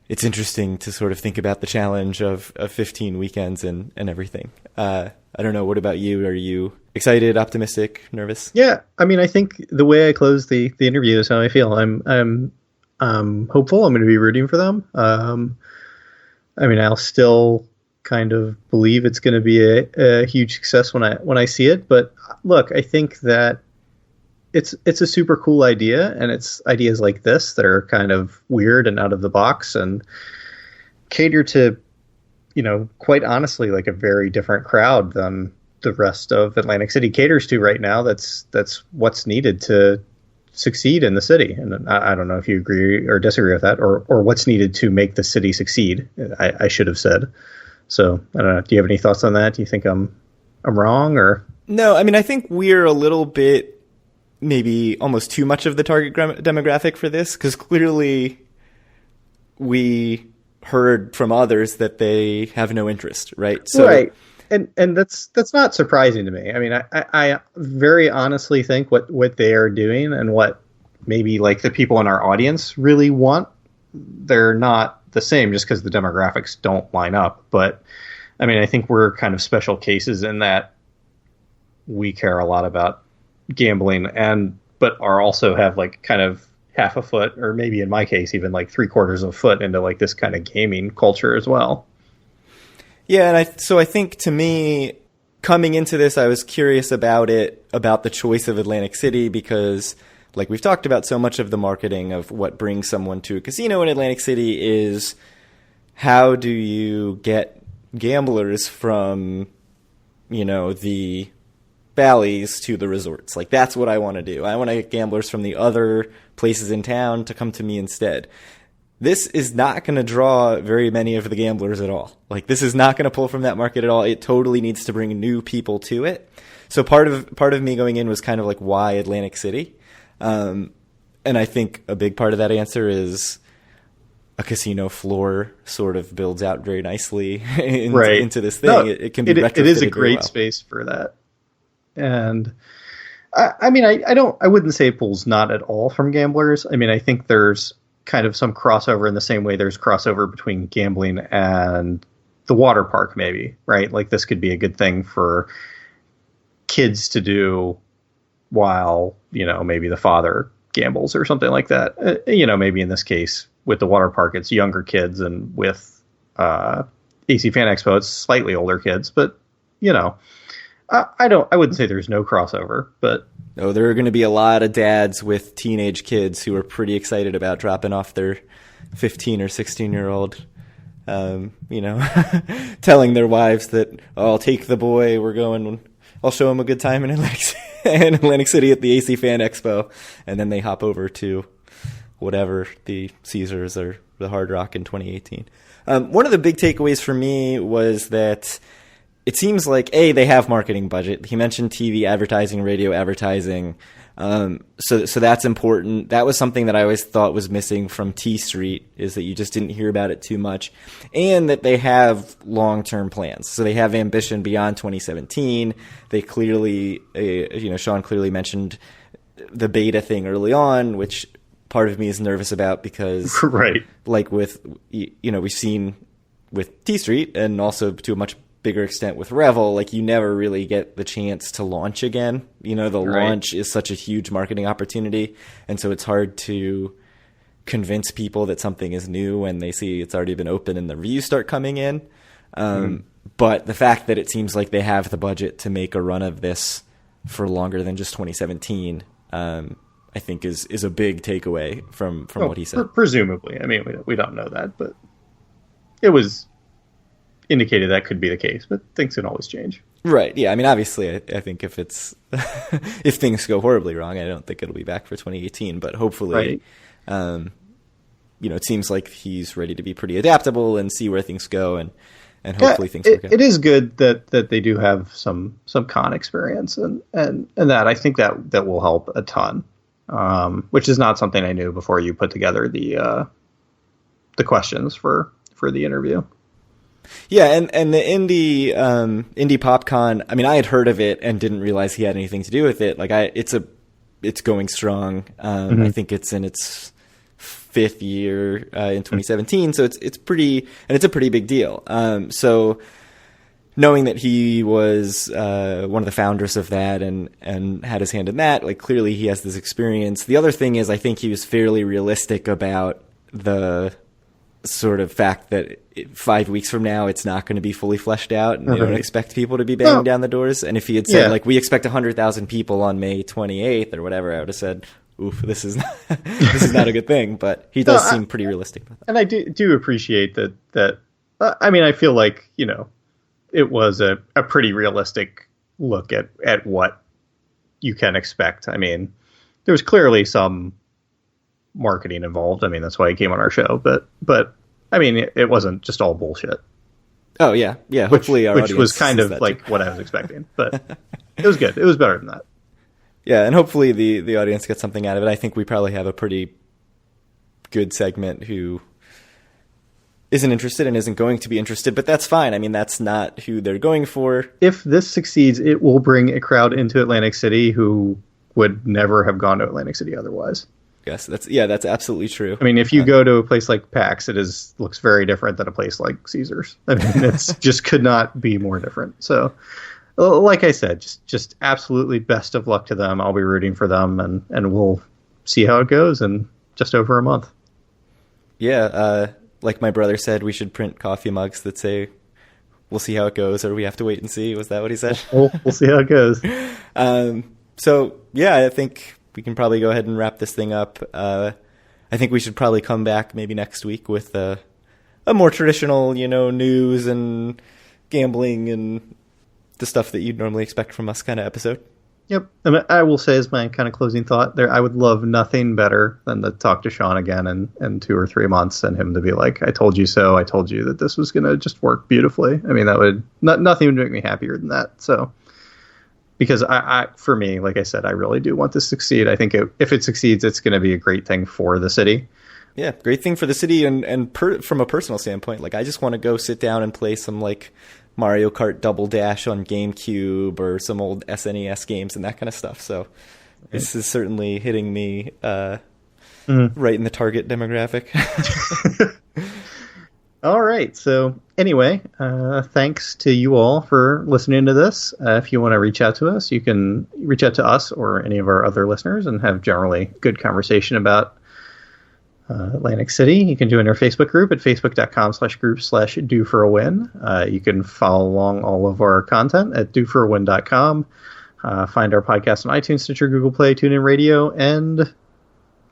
it's interesting to sort of think about the challenge of 15 weekends and everything. I don't know. What about you? Are you excited, optimistic, nervous? Yeah. I mean, I think the way I closed the interview is how I feel. I'm hopeful. I'm going to be rooting for them. I mean, I'll still kind of believe it's going to be a huge success when I see it. But look, I think that it's a super cool idea, and it's ideas like this that are kind of weird and out of the box and cater to, quite honestly, like a very different crowd than the rest of Atlantic City caters to right now. That's what's needed to succeed in the city. And I don't know if you agree or disagree with that, or what's needed to make the city succeed. I should have said. So I don't know. Do you have any thoughts on that? Do you think I'm wrong, or? No, I mean, I think we're a little bit, maybe almost too much of the target demographic for this, because clearly we heard from others that they have no interest, right? So, right. And that's not surprising to me. I mean, I very honestly think what they are doing and what maybe like the people in our audience really want, they're not the same just because the demographics don't line up. But I mean, I think we're kind of special cases in that we care a lot about gambling but are also have like kind of half a foot, or maybe in my case, even like 3/4 of a foot into like this kind of gaming culture as well. Yeah, and so I think to me, coming into this, I was curious about the choice of Atlantic City, because like we've talked about, so much of the marketing of what brings someone to a casino in Atlantic City is how do you get gamblers from, the valleys to the resorts. Like, that's what I want to do. I want to get gamblers from the other places in town to come to me instead. This is not going to draw very many of the gamblers at all. Like, this is not going to pull from that market at all. It totally needs to bring new people to it. So part of me going in was kind of like, why Atlantic City? And I think a big part of that answer is a casino floor sort of builds out very nicely into this thing. No, it can be retrofitted. It is a great space for that. And I mean, I wouldn't say it pulls not at all from gamblers. I mean, I think there's kind of some crossover in the same way there's crossover between gambling and the water park, maybe, right? Like, this could be a good thing for kids to do while, maybe the father gambles or something like that. Maybe in this case, the water park, it's younger kids, and with AC Fan Expo, it's slightly older kids. But I wouldn't say there's no crossover, but no, there are going to be a lot of dads with teenage kids who are pretty excited about dropping off their 15 or 16-year-old, telling their wives that, oh, I'll take the boy, I'll show him a good time in Atlantic City at the AC Fan Expo, and then they hop over to whatever, the Caesars or the Hard Rock in 2018. One of the big takeaways for me was that it seems like, they have marketing budget. He mentioned TV advertising, radio advertising. So that's important. That was something that I always thought was missing from T Street, is that you just didn't hear about it too much, and that they have long-term plans. So they have ambition beyond 2017. They clearly, Shawn clearly mentioned the beta thing early on, which part of me is nervous about because, right, like we've seen with T Street, and also to a much bigger extent with Revel, like you never really get the chance to launch again. The launch is such a huge marketing opportunity, and so it's hard to convince people that something is new when they see it's already been open and the reviews start coming in. But the fact that it seems like they have the budget to make a run of this for longer than just 2017, I think is a big takeaway from what he said. Presumably. I mean, we don't know that, but it was indicated that could be the case, but things can always change. Right. Yeah. I mean, obviously, I think if if things go horribly wrong, I don't think it'll be back for 2018. But hopefully, right. It seems like he's ready to be pretty adaptable and see where things go, and hopefully things work out. It is good that they do have some con experience, and that I think that will help a ton. Which is not something I knew before you put together the questions for the interview. Yeah, and the indie PopCon, I mean, I had heard of it and didn't realize he had anything to do with it. Like it's going strong. I think it's in its 5th year in 2017, so it's pretty, and it's a pretty big deal. So knowing that he was one of the founders of that and had his hand in that, like clearly he has this experience. The other thing is I think he was fairly realistic about the sort of fact that 5 weeks from now it's not going to be fully fleshed out, and they don't expect people to be banging down the doors. And if he had said like, we expect 100,000 people on May 28th or whatever, I would have said, oof, this is not a good thing. But he does seem pretty realistic about that. And I do appreciate that. I mean, I feel like it was a pretty realistic look at what you can expect. I mean, there was clearly some marketing involved. I mean, that's why he came on our show. But I mean, it wasn't just all bullshit. Oh yeah. Hopefully, which was kind of like what I was expecting. But it was good. It was better than that. Yeah, and hopefully the audience gets something out of it. I think we probably have a pretty good segment who isn't interested and isn't going to be interested, but that's fine. I mean, that's not who they're going for. If this succeeds, it will bring a crowd into Atlantic City who would never have gone to Atlantic City otherwise. Yes, that's absolutely true. I mean, if you go to a place like PAX, looks very different than a place like Caesars. I mean, it's just could not be more different. So, like I said, just absolutely best of luck to them. I'll be rooting for them, and we'll see how it goes in just over a month. Yeah, like my brother said, we should print coffee mugs that say, we'll see how it goes, or we have to wait and see. Was that what he said? We'll see how it goes. So, yeah, I think we can probably go ahead and wrap this thing up. I think we should probably come back maybe next week with a more traditional, news and gambling and the stuff that you'd normally expect from us kind of episode. Yep. I will say as my kind of closing thought there, I would love nothing better than to talk to Shawn again in 2 or 3 months and him to be like, I told you so. I told you that this was going to just work beautifully. I mean, that would nothing would make me happier than that. So, because for me, like I said, I really do want this to succeed. I think if it succeeds, it's going to be a great thing for the city. Yeah, great thing for the city, and from a personal standpoint, like I just want to go sit down and play some like Mario Kart Double Dash on GameCube or some old SNES games and that kind of stuff. So this is certainly hitting me right in the target demographic. All right. So anyway, thanks to you all for listening to this. If you want to reach out to us, you can reach out to us or any of our other listeners and have generally good conversation about Atlantic City. You can join our Facebook group at facebook.com/group/doforawin. You can follow along all of our content at doforawin.com. Find our podcast on iTunes, Stitcher, Google Play, TuneIn Radio, and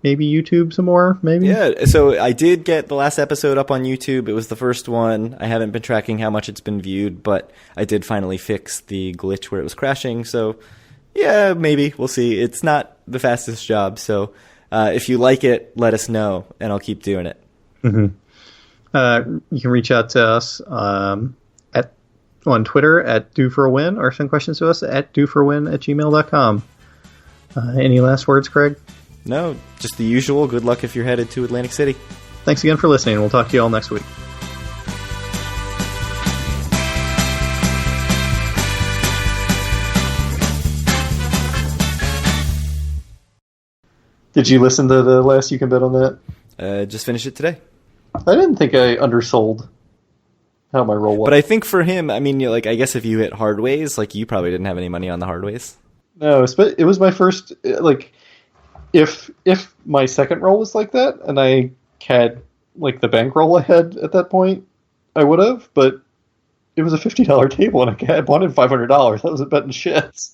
maybe YouTube some more, maybe? Yeah, so I did get the last episode up on YouTube. It was the first one. I haven't been tracking how much it's been viewed, but I did finally fix the glitch where it was crashing. So, yeah, maybe. We'll see. It's not the fastest job, so if you like it, let us know, and I'll keep doing it. Mm-hmm. You can reach out to us on Twitter at DoForAWin, or send questions to us at doforawin@gmail.com. Any last words, Craig? No, just the usual. Good luck if you're headed to Atlantic City. Thanks again for listening. We'll talk to you all next week. Did you listen to the last You Can Bet on That? Just finished it today. I didn't think I undersold how my roll was. But I think for him, I mean, like, I guess if you hit hard ways, like, you probably didn't have any money on the hard ways. No, it was my first, like, if my second roll was like that, and I had, like, the bankroll I had at that point, I would have, but it was a $50 table, and I wanted $500. That was a betting shit.